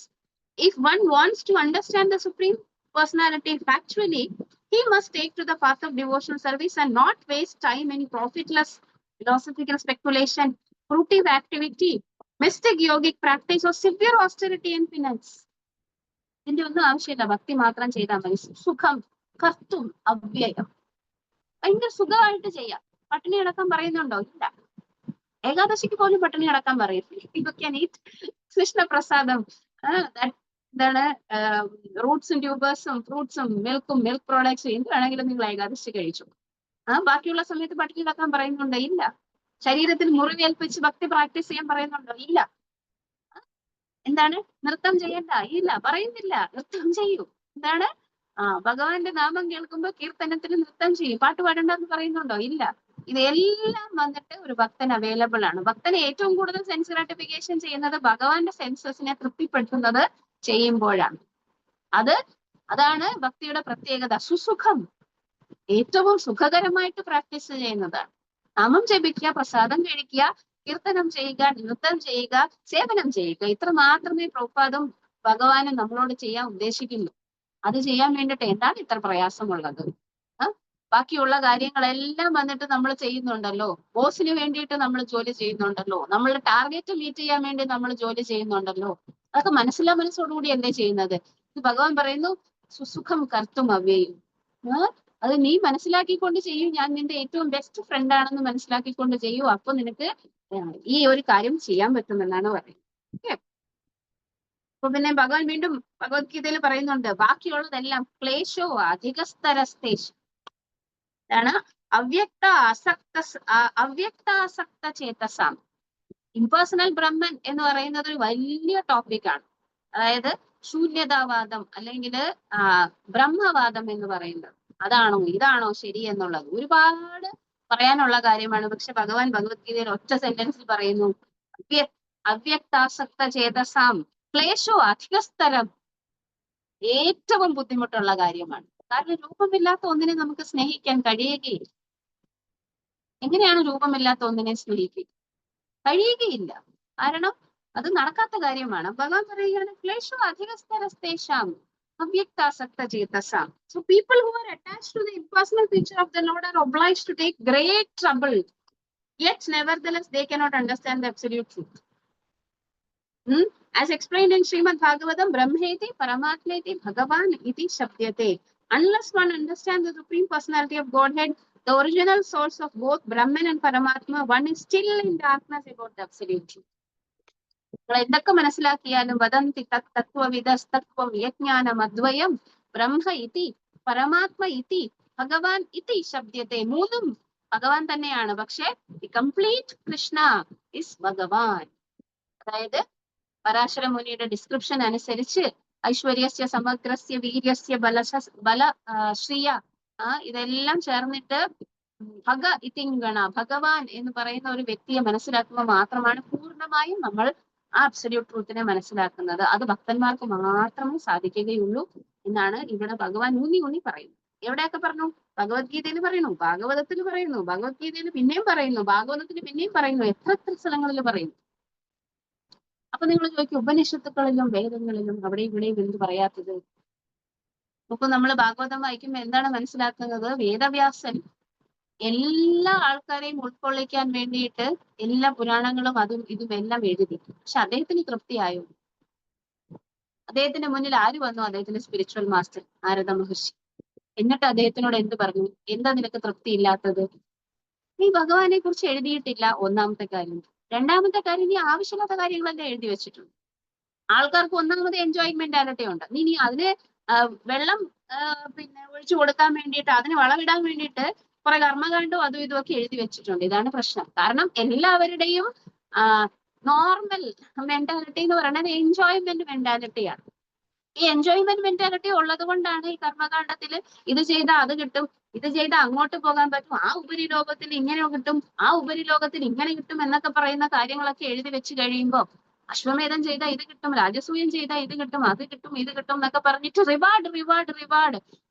If one wants to understand the Supreme Personality factually, he must take to the path of devotional service and not waste time in profitless philosophical speculation, fruitive activity, mystic yogic practice, or severe austerity and penance. ഇതിന്റെ ഒന്നും ആവശ്യമില്ല, ഭക്തി മാത്രം ചെയ്താൽ മതി. സുഖം കർത്തും അവ്യയം, ഭയങ്കര സുഖമായിട്ട് ചെയ്യാം. പട്ടിണി കിടക്കാൻ പറയുന്നുണ്ടോ? ഇല്ല. ഏകാദശിക്ക് പോലും പട്ടിണി കിടക്കാൻ പറയും. കൃഷ്ണ പ്രസാദം, എന്താണ്, റൂട്ട്സും ട്യൂബേഴ്സും ഫ്രൂട്ട്സും മിൽക്കും മിൽക്ക് പ്രോഡക്ട്സും എന്ത് വേണമെങ്കിലും നിങ്ങൾ ഏകാദശി കഴിച്ചു. ബാക്കിയുള്ള സമയത്ത് പട്ടിണി കിടക്കാൻ പറയുന്നുണ്ടോ? ഇല്ല. ശരീരത്തിൽ മുറിവേൽപ്പിച്ച് ഭക്തി പ്രാക്ടീസ് ചെയ്യാൻ പറയുന്നുണ്ടോ? ഇല്ല. എന്താണ്, നൃത്തം ചെയ്യണ്ട? ഇല്ല, പറയുന്നില്ല. നൃത്തം ചെയ്യൂ. എന്താണ്, ഭഗവാന്റെ നാമം കേൾക്കുമ്പോൾ കീർത്തനത്തിന് നൃത്തം ചെയ്യും. പാട്ട് പാടണ്ടെന്ന് പറയുന്നുണ്ടോ? ഇല്ല. ഇതെല്ലാം വന്നിട്ട് ഒരു ഭക്തൻ അവൈലബിൾ ആണ്. ഭക്തനെ ഏറ്റവും കൂടുതൽ സെൻസ് ഗ്രാറ്റിഫിക്കേഷൻ ചെയ്യുന്നത് ഭഗവാന്റെ സെൻസസിനെ തൃപ്തിപ്പെടുത്തുന്നത് ചെയ്യുമ്പോഴാണ്. അതാണ് ഭക്തിയുടെ പ്രത്യേകത. സുസുഖം, ഏറ്റവും സുഖകരമായിട്ട് പ്രാക്ടീസ് ചെയ്യുന്നതാണ്. നാമം ജപിക്കുക, പ്രസാദം കഴിക്കുക, കീർത്തനം ചെയ്യുക, നൃത്തം ചെയ്യുക, സേവനം ചെയ്യുക. ഇത്ര മാത്രമേ പ്രഭുപാദും ഭഗവാനും നമ്മളോട് ചെയ്യാൻ ഉദ്ദേശിക്കുന്നു. അത് ചെയ്യാൻ വേണ്ടിയിട്ട് എന്താണ് ഇത്ര പ്രയാസമുള്ളത്? ബാക്കിയുള്ള കാര്യങ്ങളെല്ലാം വന്നിട്ട് നമ്മൾ ചെയ്യുന്നുണ്ടല്ലോ. ബോസിന് വേണ്ടിയിട്ട് നമ്മൾ ജോലി ചെയ്യുന്നുണ്ടല്ലോ, നമ്മളുടെ ടാർഗറ്റ് മീറ്റ് ചെയ്യാൻ വേണ്ടി നമ്മൾ ജോലി ചെയ്യുന്നുണ്ടല്ലോ. അതൊക്കെ മനസ്സോടുകൂടി അല്ലേ ചെയ്യുന്നത്? ഇത് ഭഗവാൻ പറയുന്നു, സുസുഖം കർത്തും അവ്യയും. അത് നീ മനസ്സിലാക്കിക്കൊണ്ട് ചെയ്യൂ. ഞാൻ നിന്റെ ഏറ്റവും ബെസ്റ്റ് ഫ്രണ്ട് ആണെന്ന് മനസ്സിലാക്കിക്കൊണ്ട് ചെയ്യൂ. അപ്പൊ നിനക്ക് ഈ ഒരു കാര്യം ചെയ്യാൻ പറ്റുമെന്നാണ് പറയുന്നത്. ഓക്കെ. അപ്പൊ പിന്നെ ഭഗവാൻ വീണ്ടും ഭഗവത്ഗീതയിൽ പറയുന്നുണ്ട്, ബാക്കിയുള്ളതെല്ലാം ക്ലേശോ അധികസ്തരസ്തേശ്, ാണ് അവ്യക്താസക്ത ചേതസാം. ഇംപേഴ്സണൽ ബ്രഹ്മൻ എന്ന് പറയുന്നത് ഒരു വലിയ ടോപ്പിക്കാണ്. അതായത് ശൂന്യതാവാദം അല്ലെങ്കിൽ ബ്രഹ്മവാദം എന്ന് പറയുന്നത്. അതാണോ ഇതാണോ ശരി എന്നുള്ളത് ഒരുപാട് പറയാനുള്ള കാര്യമാണ്. പക്ഷെ ഭഗവാൻ ഭഗവത്ഗീതയിൽ ഒറ്റ സെന്റൻസിൽ പറയുന്നു, അവ്യക്താസക്ത ചേതസാം ക്ലേശോ അധികസ്തരം. ഏറ്റവും ബുദ്ധിമുട്ടുള്ള കാര്യമാണ്. കാരണം രൂപമില്ലാത്ത ഒന്നിനെ നമുക്ക് സ്നേഹിക്കാൻ കഴിയുകയില്ല. എങ്ങനെയാണ് രൂപമില്ലാത്ത ഒന്നിനെ സ്നേഹിക്കുക? കഴിയുകയില്ല. കാരണം അത് നടക്കാത്ത കാര്യമാണ്. ഭഗവാൻ പറയുകയാണ്, ക്ലേശോ അധികസ്തരസ്തേഷാം അവ്യക്താസക്ത ചേതസാം. So people who are attached to the impersonal picture of the Lord are obliged to take great trouble, yet nevertheless they cannot understand the absolute truth. As explained in Srimad Bhagavatam, Brahmeti Paramatmeti Bhagavan iti Shabdyate. Unless one understands the Supreme Personality of Godhead, the original source of both Brahman and Paramatma, one is still in darkness about the absolute truth. എന്തൊക്കെ മനസ്സിലാക്കിയാലും വദന്തി തത്വവിദസ്തത്വം യജ്ഞാനം അദ്വയം ബ്രഹ്മ ഇതി പരമാത്മ ഇതി ഭഗവാൻ ഇതി ശബ്ദത്തെ. മൂന്നും ഭഗവാൻ തന്നെയാണ്. പക്ഷെ ദി കംപ്ലീറ്റ് കൃഷ്ണ ഇസ് ഭഗവാൻ. അതായത് പരാശര മുനിയുടെ ഡിസ്ക്രിപ്ഷൻ അനുസരിച്ച് ഐശ്വര്യസ്യ സമഗ്രസ്യ വീര്യസ്യ ബല ശ്രിയ ഇതെല്ലാം ചേർന്നിട്ട് ഭഗ ഇതിങ്കണ ഭഗവാൻ എന്ന് പറയുന്ന ഒരു വ്യക്തിയെ മനസ്സിലാക്കുമ്പോൾ മാത്രമാണ് പൂർണ്ണമായും നമ്മൾ ആ അബ്സല്യൂട്ട് ട്രൂത്തിനെ മനസ്സിലാക്കുന്നത്. അത് ഭക്തന്മാർക്ക് മാത്രമേ സാധിക്കുകയുള്ളൂ എന്നാണ് ഇവിടെ ഭഗവാൻ ഊന്നി പറയുന്നത്. എവിടെയൊക്കെ പറഞ്ഞു? ഭഗവത്ഗീതയിൽ പറയുന്നു, ഭാഗവതത്തിൽ പറയുന്നു, ഭഗവത്ഗീതയിൽ പിന്നെയും പറയുന്നു, ഭാഗവതത്തിൽ പിന്നെയും പറയുന്നു, എത്ര സ്ഥലങ്ങളിൽ പറയുന്നു. അപ്പൊ നിങ്ങൾ ചോദിക്കും, ഉപനിഷത്തുക്കളിലും വേദങ്ങളിലും അവിടെയും ഇവിടെയും എന്ത് പറയാത്തത്? അപ്പൊ നമ്മൾ ഭാഗവതം വായിക്കുമ്പോൾ എന്താണ് മനസ്സിലാക്കുന്നത്? വേദവ്യാസൻ എല്ലാ ആൾക്കാരെയും ഉൾക്കൊള്ളിക്കാൻ വേണ്ടിയിട്ട് എല്ലാ പുരാണങ്ങളും അതും ഇതും എല്ലാം എഴുതി. പക്ഷെ അദ്ദേഹത്തിന് തൃപ്തിയായോ? അദ്ദേഹത്തിന്റെ മുന്നിൽ ആര് വന്നു? അദ്ദേഹത്തിന്റെ സ്പിരിച്വൽ മാസ്റ്റർ നാരദ മഹർഷി. എന്നിട്ട് അദ്ദേഹത്തിനോട് എന്ത് പറഞ്ഞു? എന്താ നിനക്ക് തൃപ്തി ഇല്ലാത്തത്? നീ ഭഗവാനെ കുറിച്ച് എഴുതിയിട്ടില്ല, ഒന്നാമത്തെ കാര്യം. രണ്ടാമത്തെ കാര്യം, നീ ആവശ്യമില്ലാത്ത കാര്യങ്ങളെല്ലാം എഴുതി വെച്ചിട്ടുണ്ട്. ആൾക്കാർക്ക് ഒന്നാമത് എൻജോയ്മെന്റാലിറ്റി ഉണ്ട്. നീ അതിന് വെള്ളം പിന്നെ ഒഴിച്ചു കൊടുക്കാൻ വേണ്ടിയിട്ട്, അതിന് വളമിടാൻ വേണ്ടിയിട്ട് കുറെ കർമ്മകാണ്ഡവും അതും ഇതുമൊക്കെ എഴുതി വെച്ചിട്ടുണ്ട്. ഇതാണ് പ്രശ്നം. കാരണം എല്ലാവരുടെയും നോർമൽ മെന്റാലിറ്റി എന്ന് പറയുന്നത് എൻജോയ്മെന്റ് മെന്റാലിറ്റിയാണ്. ഈ എൻജോയ്മെന്റ് മെന്റാലിറ്റി ഉള്ളത് കൊണ്ടാണ് ഈ കർമ്മകാണ്ഡത്തിൽ ഇത് ചെയ്താൽ അത് കിട്ടും, ഇത് ചെയ്ത് അങ്ങോട്ട് പോകാൻ പറ്റും, ആ ഉപരിലോകത്തിന് ഇങ്ങനെ കിട്ടും, ആ ഉപരിലോകത്തിന് ഇങ്ങനെ കിട്ടും എന്നൊക്കെ പറയുന്ന കാര്യങ്ങളൊക്കെ എഴുതി വെച്ച് കഴിയുമ്പോൾ അശ്വമേധം ചെയ്താൽ ഇത് കിട്ടും, രാജസൂയം ചെയ്താൽ ഇത് കിട്ടും, അത് കിട്ടും, ഇത് കിട്ടും എന്നൊക്കെ പറഞ്ഞിട്ട് റിവാർഡ് റിവാർഡ് റിവാർഡ്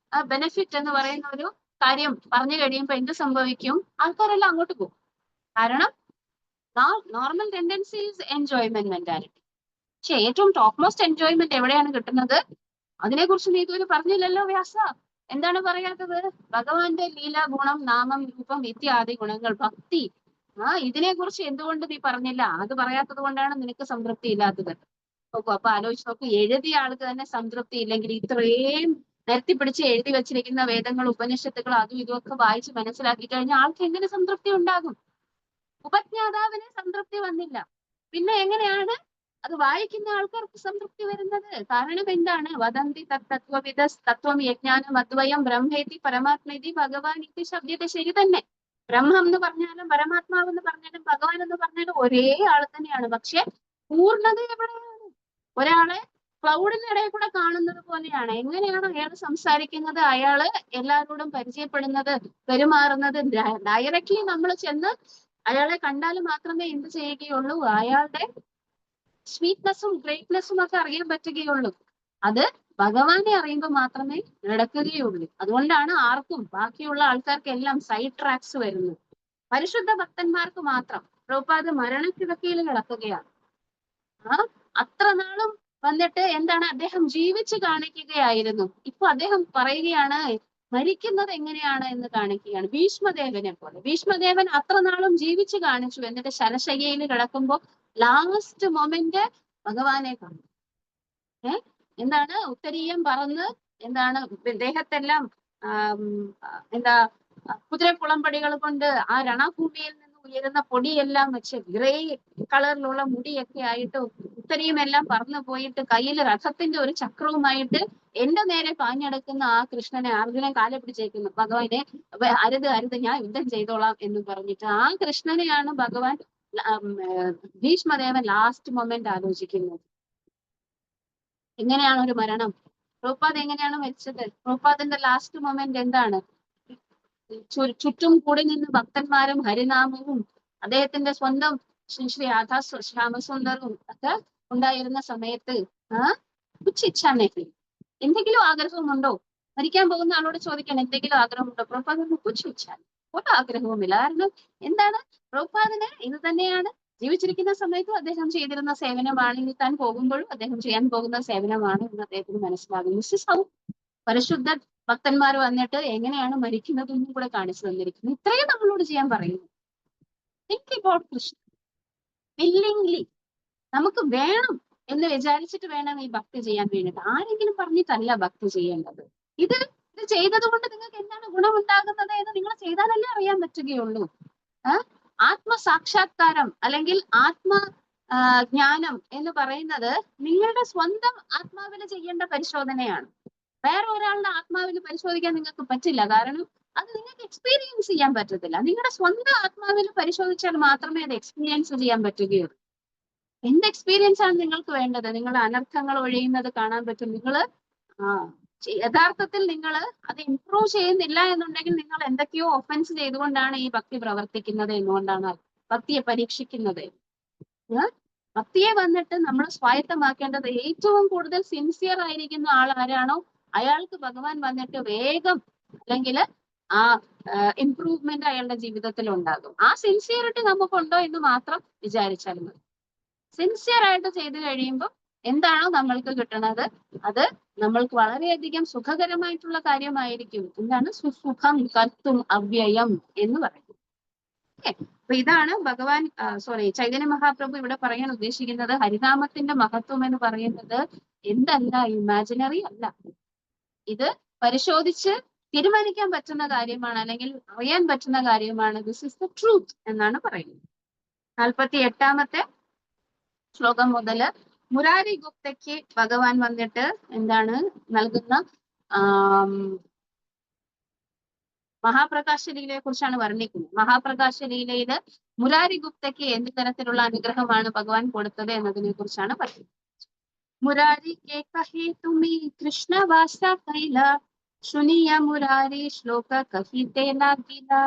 ബെനിഫിറ്റ് എന്ന് പറയുന്ന ഒരു കാര്യം പറഞ്ഞു കഴിയുമ്പോൾ എന്ത് സംഭവിക്കും? ആൾക്കാരെല്ലാം അങ്ങോട്ട് പോകും. കാരണം normal tendency is enjoyment mentality. പക്ഷെ ഏറ്റവും ടോപ്പ് മോസ്റ്റ് എൻജോയ്മെന്റ് എവിടെയാണ് കിട്ടുന്നത്? അതിനെക്കുറിച്ച് നീ ഇതുവരെ പറഞ്ഞില്ലല്ലോ വ്യാസ. എന്താണ് പറയാത്തത്? ഭഗവാന്റെ ലീല, ഗുണം, നാമം, രൂപം ഇത്യാദി ഗുണങ്ങൾ, ഭക്തി, ഇതിനെ കുറിച്ച് എന്തുകൊണ്ട് നീ പറഞ്ഞില്ല? അത് പറയാത്തത് കൊണ്ടാണ് നിനക്ക് സംതൃപ്തി ഇല്ലാത്തത്. നോക്കൂ, അപ്പൊ ആലോചിച്ച് നോക്കൂ, എഴുതിയ ആൾക്ക് തന്നെ സംതൃപ്തി ഇല്ലെങ്കിൽ ഇത്രയും നിരത്തിപ്പിടിച്ച് എഴുതി വെച്ചിരിക്കുന്ന വേദങ്ങൾ, ഉപനിഷത്തുകൾ, അതും ഇതുമൊക്കെ വായിച്ച് മനസ്സിലാക്കി കഴിഞ്ഞാൽ ആൾക്ക് എങ്ങനെ സംതൃപ്തി ഉണ്ടാകും? ഉപജ്ഞാതാവിന് സംതൃപ്തി വന്നില്ല, പിന്നെ എങ്ങനെയാണ് അത് വായിക്കുന്ന ആൾക്കാർക്ക് സംതൃപ്തി വരുന്നത്? കാരണം എന്താണ്? വദന്തി തത്വവിധ തത്വം യജ്ഞാനം അദ്വയം ബ്രഹ്മേതി പരമാത്മേതി ഭഗവാൻ ഇത് ശബ്ദത്തെ. ശരി തന്നെ, ബ്രഹ്മം എന്ന് പറഞ്ഞാലും പരമാത്മാവ് എന്ന് പറഞ്ഞാലും ഭഗവാൻ എന്ന് പറഞ്ഞാലും ഒരേ ആൾ തന്നെയാണ്. പക്ഷെ പൂർണ്ണത എവിടെയാണ്? ഒരാളെ ക്ലൗഡിനിടയിൽ കൂടെ കാണുന്നത് പോലെയാണ്. എങ്ങനെയാണ് അയാൾ സംസാരിക്കുന്നത്, അയാള് എല്ലാവരോടും പരിചയപ്പെടുന്നത്, പെരുമാറുന്നത്? ഡയറക്റ്റ്ലി നമ്മൾ ചെന്ന് അയാളെ കണ്ടാൽ മാത്രമേ എന്ത് ചെയ്യുകയുള്ളൂ? അയാളുടെ സ്വീറ്റ്നെസ്സും ഗ്രേറ്റ്നെസ്സും ഒക്കെ അറിയാൻ പറ്റുകയുള്ളൂ. അത് ഭഗവാനെ അറിയുമ്പോൾ മാത്രമേ നടക്കുകയുള്ളൂ. അതുകൊണ്ടാണ് ആർക്കും, ബാക്കിയുള്ള ആൾക്കാർക്കെല്ലാം സൈഡ് ട്രാക്സ് വരുന്നത്. പരിശുദ്ധ ഭക്തന്മാർക്ക് മാത്രം. പ്രഭുപാദ് മരണക്കിടക്കയിൽ കിടക്കുകയാണ്. അത്ര നാളും വന്നിട്ട് എന്താണ് അദ്ദേഹം ജീവിച്ച് കാണിക്കുകയായിരുന്നു. ഇപ്പൊ അദ്ദേഹം പറയുകയാണ് മരിക്കുന്നത് എങ്ങനെയാണ് എന്ന് കാണിക്കുകയാണ്. ഭീഷ്മദേവനെ പോലെ. ഭീഷ്മദേവൻ അത്ര നാളും ജീവിച്ച് കാണിച്ചു, എന്നിട്ട് ശരശയ്യയിൽ കിടക്കുമ്പോ ലാസ്റ്റ് മൊമെന്റ് ഭഗവാനെ കാണും. എന്താണ്? ഉത്തരീയം പറന്ന് എന്താണ് ദേഹത്തെല്ലാം എന്താ കുതിരക്കുളമ്പടികൾ കൊണ്ട് ആ രണഭൂമിയിൽ നിന്ന് ഉയരുന്ന പൊടിയെല്ലാം വെച്ച് ഗ്രേ കളറിലുള്ള മുടിയൊക്കെ ആയിട്ട് ഉത്തരീയമെല്ലാം പറന്നു പോയിട്ട് കയ്യിൽ രഥത്തിന്റെ ഒരു ചക്രവുമായിട്ട് എന്റെ നേരെ പാഞ്ഞെടുക്കുന്ന ആ കൃഷ്ണനെ അർജുനൻ കാലെ പിടിച്ചേക്കുന്നു. ഭഗവാനെ അരുത് അരുത്, ഞാൻ യുദ്ധം ചെയ്തോളാം എന്ന് പറഞ്ഞിട്ട് ആ കൃഷ്ണനെയാണ് ഭഗവാൻ ഭീഷ്മദേവൻ ലാസ്റ്റ് മൊമെന്റ് ആലോചിക്കുന്നത്. എങ്ങനെയാണ് ഒരു മരണം? പ്രഭുപാദ് എങ്ങനെയാണ് മരിച്ചത്? പ്രഭുപാദിന്റെ ലാസ്റ്റ് മൊമെന്റ് എന്താണ്? ചുറ്റും കൂടി നിന്ന് ഭക്തന്മാരും ഹരിനാമവും അദ്ദേഹത്തിന്റെ സ്വന്തം ശ്രീ രാധാ ശ്യാമസുന്ദറും ഒക്കെ ഉണ്ടായിരുന്ന സമയത്ത് കുച്ചിച്ഛാനേക്ക് എന്തെങ്കിലും ആഗ്രഹമുണ്ടോ? മരിക്കാൻ പോകുന്ന ആളോട് ചോദിക്കണം, എന്തെങ്കിലും ആഗ്രഹമുണ്ടോ? പ്രഭുപാദിന് കുച്ചിച്ഛാൻ ഒരു ആഗ്രഹവുമില്ല. കാരണം എന്താണ്? പ്രഭുപാദിന് ഇത് തന്നെയാണ് ജീവിച്ചിരിക്കുന്ന സമയത്തും അദ്ദേഹം ചെയ്തിരുന്ന സേവനമാണ്, ഇനി താൻ പോകുമ്പോഴും അദ്ദേഹം ചെയ്യാൻ പോകുന്ന സേവനമാണ് എന്ന് അദ്ദേഹത്തിന് മനസ്സിലാകും. പരിശുദ്ധ ഭക്തന്മാർ വന്നിട്ട് എങ്ങനെയാണ് മരിക്കുന്നത് എന്നും കൂടെ കാണിച്ചു തന്നിരിക്കുന്നു. ഇത്രയും നമ്മളോട് ചെയ്യാൻ പറയുന്നു. Think about Krishna. വില്ലിംഗ്ലി നമുക്ക് വേണം എന്ന് വിചാരിച്ചിട്ട് വേണം ഈ ഭക്തി ചെയ്യാൻ വേണ്ടിയിട്ട്. ആരെങ്കിലും പറഞ്ഞിട്ടല്ല ഭക്തി ചെയ്യേണ്ടത്. ഇത് ചെയ്തത് കൊണ്ട് നിങ്ങൾക്ക് എന്താണ് ഗുണമുണ്ടാകുന്നത് എന്ന് നിങ്ങൾ ചെയ്താലല്ലേ അറിയാൻ പറ്റുകയുള്ളൂ. ആത്മസാക്ഷാത്കാരം അല്ലെങ്കിൽ ജ്ഞാനം എന്ന് പറയുന്നത് നിങ്ങളുടെ സ്വന്തം ആത്മാവിൽ ചെയ്യേണ്ട പരിശോധനയാണ്. വേറെ ഒരാളുടെ ആത്മാവിൽ പരിശോധിക്കാൻ നിങ്ങൾക്ക് പറ്റില്ല. കാരണം അത് നിങ്ങൾക്ക് എക്സ്പീരിയൻസ് ചെയ്യാൻ പറ്റത്തില്ല. നിങ്ങളുടെ സ്വന്തം ആത്മാവിൽ പരിശോധിച്ചാൽ മാത്രമേ അത് എക്സ്പീരിയൻസ് ചെയ്യാൻ പറ്റുകയുള്ളൂ. എന്ത് എക്സ്പീരിയൻസ് ആണ് നിങ്ങൾക്ക് വേണ്ടത്? നിങ്ങളുടെ അനർത്ഥങ്ങൾ ഒഴിയുന്നത് കാണാൻ പറ്റും. നിങ്ങൾ യഥാർത്ഥത്തിൽ നിങ്ങൾ അത് ഇംപ്രൂവ് ചെയ്യുന്നില്ല എന്നുണ്ടെങ്കിൽ നിങ്ങൾ എന്തൊക്കെയോ ഒഫൻസ് ചെയ്തുകൊണ്ടാണ് ഈ ഭക്തി പ്രവർത്തിക്കുന്നത് എന്നുകൊണ്ടാണ് ഭക്തിയെ പരീക്ഷിക്കുന്നത്. ഭക്തിയെ വന്നിട്ട് നമ്മൾ സ്വായത്തമാക്കേണ്ടത് ഏറ്റവും കൂടുതൽ സിൻസിയർ ആയിരിക്കുന്ന ആൾ ആരാണോ അയാൾക്ക് ഭഗവാൻ വന്നിട്ട് വേഗം അല്ലെങ്കിൽ ആ ഇംപ്രൂവ്മെന്റ് അയാളുടെ ജീവിതത്തിൽ ഉണ്ടാകും. ആ സിൻസിയറിറ്റി നമുക്കുണ്ടോ എന്ന് മാത്രം വിചാരിച്ചാൽ മതി. സിൻസിയർ ആയിട്ട് ചെയ്തു കഴിയുമ്പോൾ എന്താണോ നമ്മൾക്ക് കിട്ടുന്നത് അത് നമ്മൾക്ക് വളരെയധികം സുഖകരമായിട്ടുള്ള കാര്യമായിരിക്കും. എന്താണ്? സുസുഖം കർത്തും അവ്യയം എന്ന് പറയുന്നത്. അപ്പൊ ഇതാണ് ഭഗവാൻ ചൈതന്യ മഹാപ്രഭു ഇവിടെ പറയാൻ ഉദ്ദേശിക്കുന്നത്. ഹരിനാമത്തിന്റെ മഹത്വം എന്ന് പറയുന്നത് എന്തല്ല, ഇമാജിനറി അല്ല. ഇത് പരിശോധിച്ച് തീരുമാനിക്കാൻ പറ്റുന്ന കാര്യമാണ്, അല്ലെങ്കിൽ അറിയാൻ പറ്റുന്ന കാര്യമാണ്. ദിസ് ഇസ് ദ ട്രൂത്ത് എന്നാണ് പറയുന്നത്. 48ാമത്തെ ശ്ലോകം മുതൽ മുരാരി ഗുപ്തയ്ക്ക് ഭഗവാൻ വന്നിട്ട് എന്താണ് നൽകുന്ന മഹാപ്രകാശ ലീലയെ കുറിച്ചാണ് വർണ്ണിക്കുന്നത്. മഹാപ്രകാശ ലീലയില് മുരാരി ഗുപ്തയ്ക്ക് എന്ത് തരത്തിലുള്ള അനുഗ്രഹമാണ് ഭഗവാൻ കൊടുത്തത് എന്നതിനെ കുറിച്ചാണ് പറയുന്നത്. മുരാരി കേ കഹേ തുമി കൃഷ്ണ വാസ കൈല Shuniya Murari Shloka Kahite Nagila.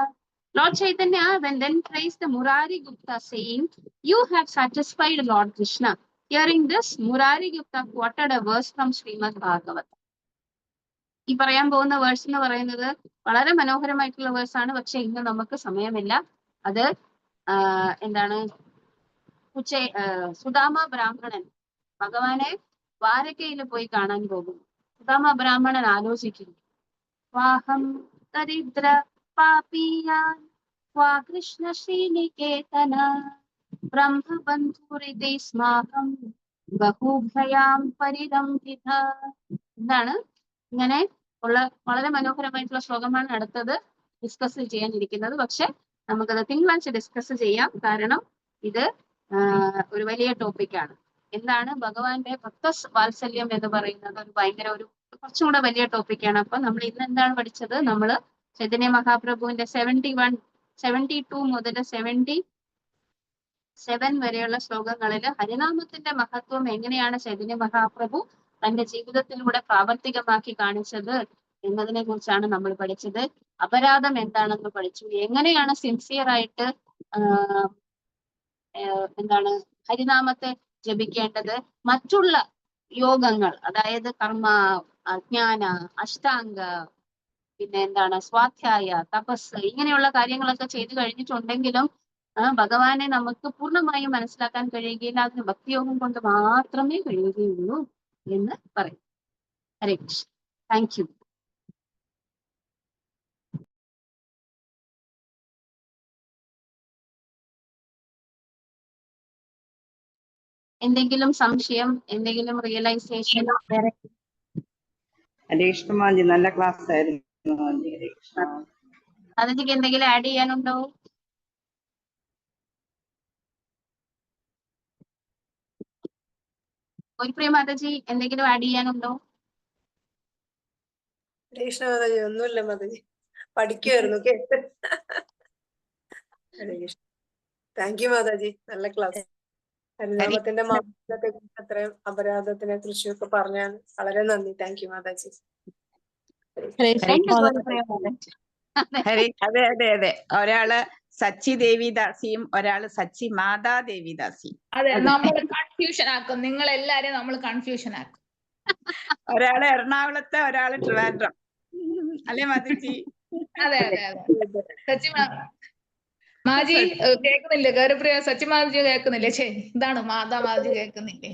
Lord Chaitanya then praised the Murari Gupta, saying, "You have satisfied Lord Krishna." Hearing this, Murari Gupta quoted a verse from Srimad Bhagavatam. ഈ പറയാൻ പോകുന്ന വേഴ്സ് എന്ന് പറയുന്നത് വളരെ മനോഹരമായിട്ടുള്ള വേഴ്സാണ്. പക്ഷെ ഇന്ന് നമുക്ക് സമയമില്ല. അത് എന്താണ്, സുദാമ ബ്രാഹ്മണൻ ഭഗവാനെ ദ്വാരകയിൽ പോയി കാണാൻ പോകുന്നു. സുദാമ ബ്രാഹ്മണൻ ആലോചിക്കുന്നു, വാഹം ദരിദ്ര പാപിയാൻ വാ കൃഷ്ണ ശ്രീനികേതന ബ്രഹ്മബന്ധുരിതി സ്മാഹം ബഹുഭയാം പരിരംഭിത. എന്താണ്, ഇങ്ങനെ ഉള്ള വളരെ മനോഹരമായിട്ടുള്ള ശ്ലോകമാണ് അടുത്തത് ഡിസ്കസ് ചെയ്യാനിരിക്കുന്നത്. പക്ഷെ നമുക്കത് തിങ്കളാഴ്ച ഡിസ്കസ് ചെയ്യാം. കാരണം ഇത് ഒരു വലിയ ടോപ്പിക്കാണ്. എന്താണ് ഭഗവാന്റെ ഭക്ത വാത്സല്യം എന്ന് പറയുന്നത് ഒരു ഭയങ്കര ഒരു കുറച്ചും കൂടെ വലിയ ടോപ്പിക്കാണ്. അപ്പൊ നമ്മൾ ഇന്ന് എന്താണ് പഠിച്ചത്? നമ്മൾ ചൈതന്യ മഹാപ്രഭുവിന്റെ 72 മുതൽ 77 വരെയുള്ള ശ്ലോകങ്ങളിൽ ഹരിനാമത്തിന്റെ മഹത്വം എങ്ങനെയാണ് ചൈതന്യ മഹാപ്രഭു തന്റെ ജീവിതത്തിലൂടെ പ്രാവർത്തികമാക്കി കാണിച്ചത് എന്നതിനെ കുറിച്ചാണ് നമ്മൾ പഠിച്ചത്. അപരാധം എന്താണെന്ന് പഠിച്ചു. എങ്ങനെയാണ് സിൻസിയർ ആയിട്ട് എന്താണ് ഹരിനാമത്തെ ജപിക്കേണ്ടത്. മറ്റുള്ള യോഗങ്ങൾ, അതായത് കർമ്മ, ജ്ഞാന, അഷ്ടാംഗ, പിന്നെ എന്താണ് സ്വാധ്യായ, തപസ്, ഇങ്ങനെയുള്ള കാര്യങ്ങളൊക്കെ ചെയ്തു കഴിഞ്ഞിട്ടുണ്ടെങ്കിലും ഭഗവാനെ നമുക്ക് പൂർണ്ണമായും മനസ്സിലാക്കാൻ കഴിയുകയില്ല. അതിന് ഭക്തിയോഗം കൊണ്ട് മാത്രമേ കഴിയുകയുള്ളൂ എന്ന് പറയും. ഹരേ കൃഷ്ണ. Thank you. എന്തെങ്കിലും സംശയം, എന്തെങ്കിലും റിയലൈസേഷൻ? ഹരേ കൃഷ്ണ മാജി, നല്ല ക്ലാസ് ആയിരുന്നു. ഹരേ കൃഷ്ണ. അതിലേക്ക് എന്തെങ്കിലും ആഡ് ചെയ്യാനുണ്ടോ? ഒരു പ്രിയ മാതാജി എന്തെങ്കിലും ആഡ് ചെയ്യാനുണ്ടോ? ഹരേ കൃഷ്ണ മാതാജി, ഒന്നുമില്ല മാതാജി, പഠിക്കുമായിരുന്നു കേട്ട്. ഹരേ കൃഷ്ണ. താങ്ക് യു മാതാജി, നല്ല ക്ലാസ്. ഹരിനാമത്തിന്റെ മാധുര്യത്തെ കുറിച്ച്, അത്രയും അപരാധത്തിനെ കുറിച്ചും ഒക്കെ പറഞ്ഞാൽ വളരെ നന്ദി. Thank you Mataji. അതെ അതെ അതെ, ഒരാള് സച്ചി ദേവിദാസിയും ഒരാള് സച്ചി മാതാ ദേവിദാസിയും. അതെ, നമ്മൾ കൺഫ്യൂഷൻ ആക്കും. നിങ്ങൾ എല്ലാരും നമ്മൾ കൺഫ്യൂഷൻ ആക്കും. ഒരാള് എറണാകുളത്തെ, ഒരാള് ട്രിവാൻഡ്രം. അല്ലേ മാതാജി? അതെ അതെ അതെ. സച്ചി മാജി കേൾക്കുന്നില്ലേ? ഗൗരവപ്രിയ സച്ചി മാതാജി കേൾക്കുന്നില്ലേ? ശരി, ഇതാണ് മാതാ മാതാജി കേൾക്കുന്നില്ലേ?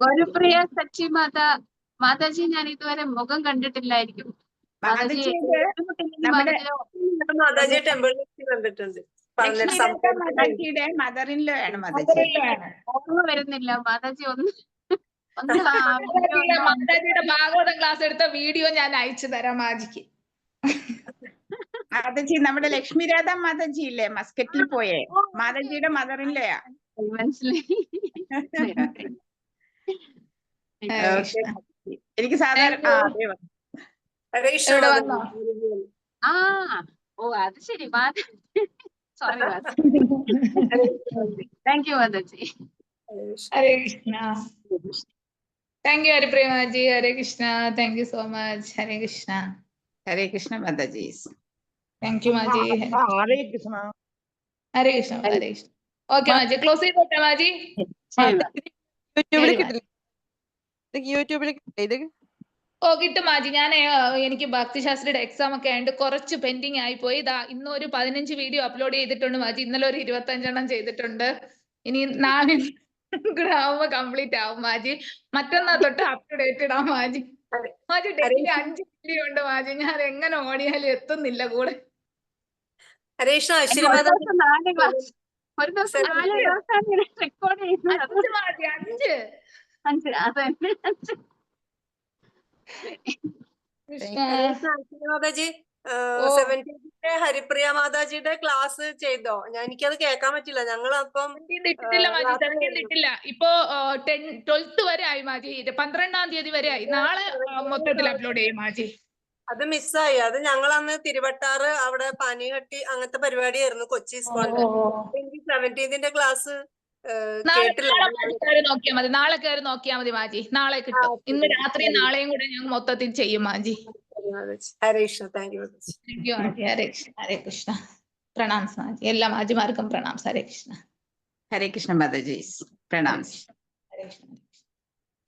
ഗൗരവപ്രിയ സച്ചി മാതാജി ഞാൻ ഇതുവരെ മുഖം കണ്ടിട്ടില്ലായിരിക്കും. മാതാജിയെ ടെമ്പിളിൽ കണ്ടിട്ടുണ്ട്. മാതാജിയുടെ മദറിൻലോ ആണ് മാതാജി. ഓർമ്മ വരുന്നില്ല മാതാജി. മാതാജിയുടെ ഭാഗവതം ക്ലാസ് എടുത്ത വീഡിയോ ഞാൻ അയച്ചു തരാം മാജിക്ക്. മാതാജി നമ്മുടെ ലക്ഷ്മി രാധ മാതാജി ഇല്ലേ, മസ്കറ്റിൽ പോയേ, മാതാജിയുടെ മദറിൻലോയാ. മനസ്സിലായി. എനിക്ക് സാധാരണ ഓ അത് ശരി. Sorry. Thank you Mataji. Hare Krishna. Thank you Haripriya Mataji. Hare Krishna. Thank you so much. Hare Krishna. Hare Krishna Mataji. Thank you Maji. Hare Krishna. Hare Krishna. Hare Krishna. Okay Maji, close ചെയ്തോട്ടെ മാജി. യൂട്യൂബിൽ ഓ കിട്ടും മാജി. ഞാൻ എനിക്ക് ഭക്തിശാസ്ത്രിയുടെ എക്സാം ഒക്കെ ആയതുകൊണ്ട് കുറച്ച് പെൻഡിങ് ആയി പോയി. ഇന്ന് ഒരു 15 വീഡിയോ അപ്ലോഡ് ചെയ്തിട്ടുണ്ട് മാജി. ഇന്നലെ ഒരു 25 ചെയ്തിട്ടുണ്ട്. ഇനി 4 കൂടെ ആവുമ്പോ കംപ്ലീറ്റ് ആവും മാജി. മറ്റന്നാ തൊട്ട് അപ് ടു ഡേറ്റ് ഇടാം മാജി. മാജി ഡെയിലി 5 വീഡിയോ ഉണ്ട് മാജി. ഞാൻ എങ്ങനെ ഓടിയാലും എത്തുന്നില്ല കൂടെ. ഹരേ കൃഷ്ണ. ഒരു ദിവസം 4 റെക്കോർഡ് ചെയ്യുന്നത്. 5 മാജി, 5. അതന്നെ. മാതാജി 17 ഹരിപ്രിയ മാതാജിയുടെ ക്ലാസ് ചെയ്തോ? എനിക്കത് കേൾക്കാൻ പറ്റില്ല. ഞങ്ങൾ അപ്പം ഇട്ടില്ല മാജി, 17 ഇട്ടില്ല. ഇപ്പൊ 12th വരെ ആയി മാജി. 12ാം തീയതി വരെ ആയി. നാളെ മൊത്തത്തിൽ അപ്ലോഡ് ചെയ്യും മാജി. അത് മിസ്സായി. അത് ഞങ്ങൾ അന്ന് തിരുവട്ടാറ് അവിടെ പാനികട്ടി അങ്ങനത്തെ പരിപാടിയായിരുന്നു കൊച്ചി സ്കോളിന്റെ. 17ന്റെ ക്ലാസ് കേട്ടില്ല. നാളെ നോക്കിയാൽ മതി, നാളെ കയറി നോക്കിയാൽ മതി മാജി, നാളെ കിട്ടും. ഇന്ന് രാത്രി നാളെയും കൂടെ ഞങ്ങൾ മൊത്തത്തിൽ ചെയ്യും മാജി. ഹരേ കൃഷ്ണ. താങ്ക് യു മാതാജി. താങ്ക് യു ആജി. ഹരേ കൃഷ്ണ, ഹരേ കൃഷ്ണ. പ്രണാംസ് മാജി, എല്ലാ മാജിമാർക്കും പ്രണാംസ്. ഹരേ കൃഷ്ണ. ഹരേ കൃഷ്ണ മാതാജി, പ്രണാം. ഹരേ കൃഷ്ണ.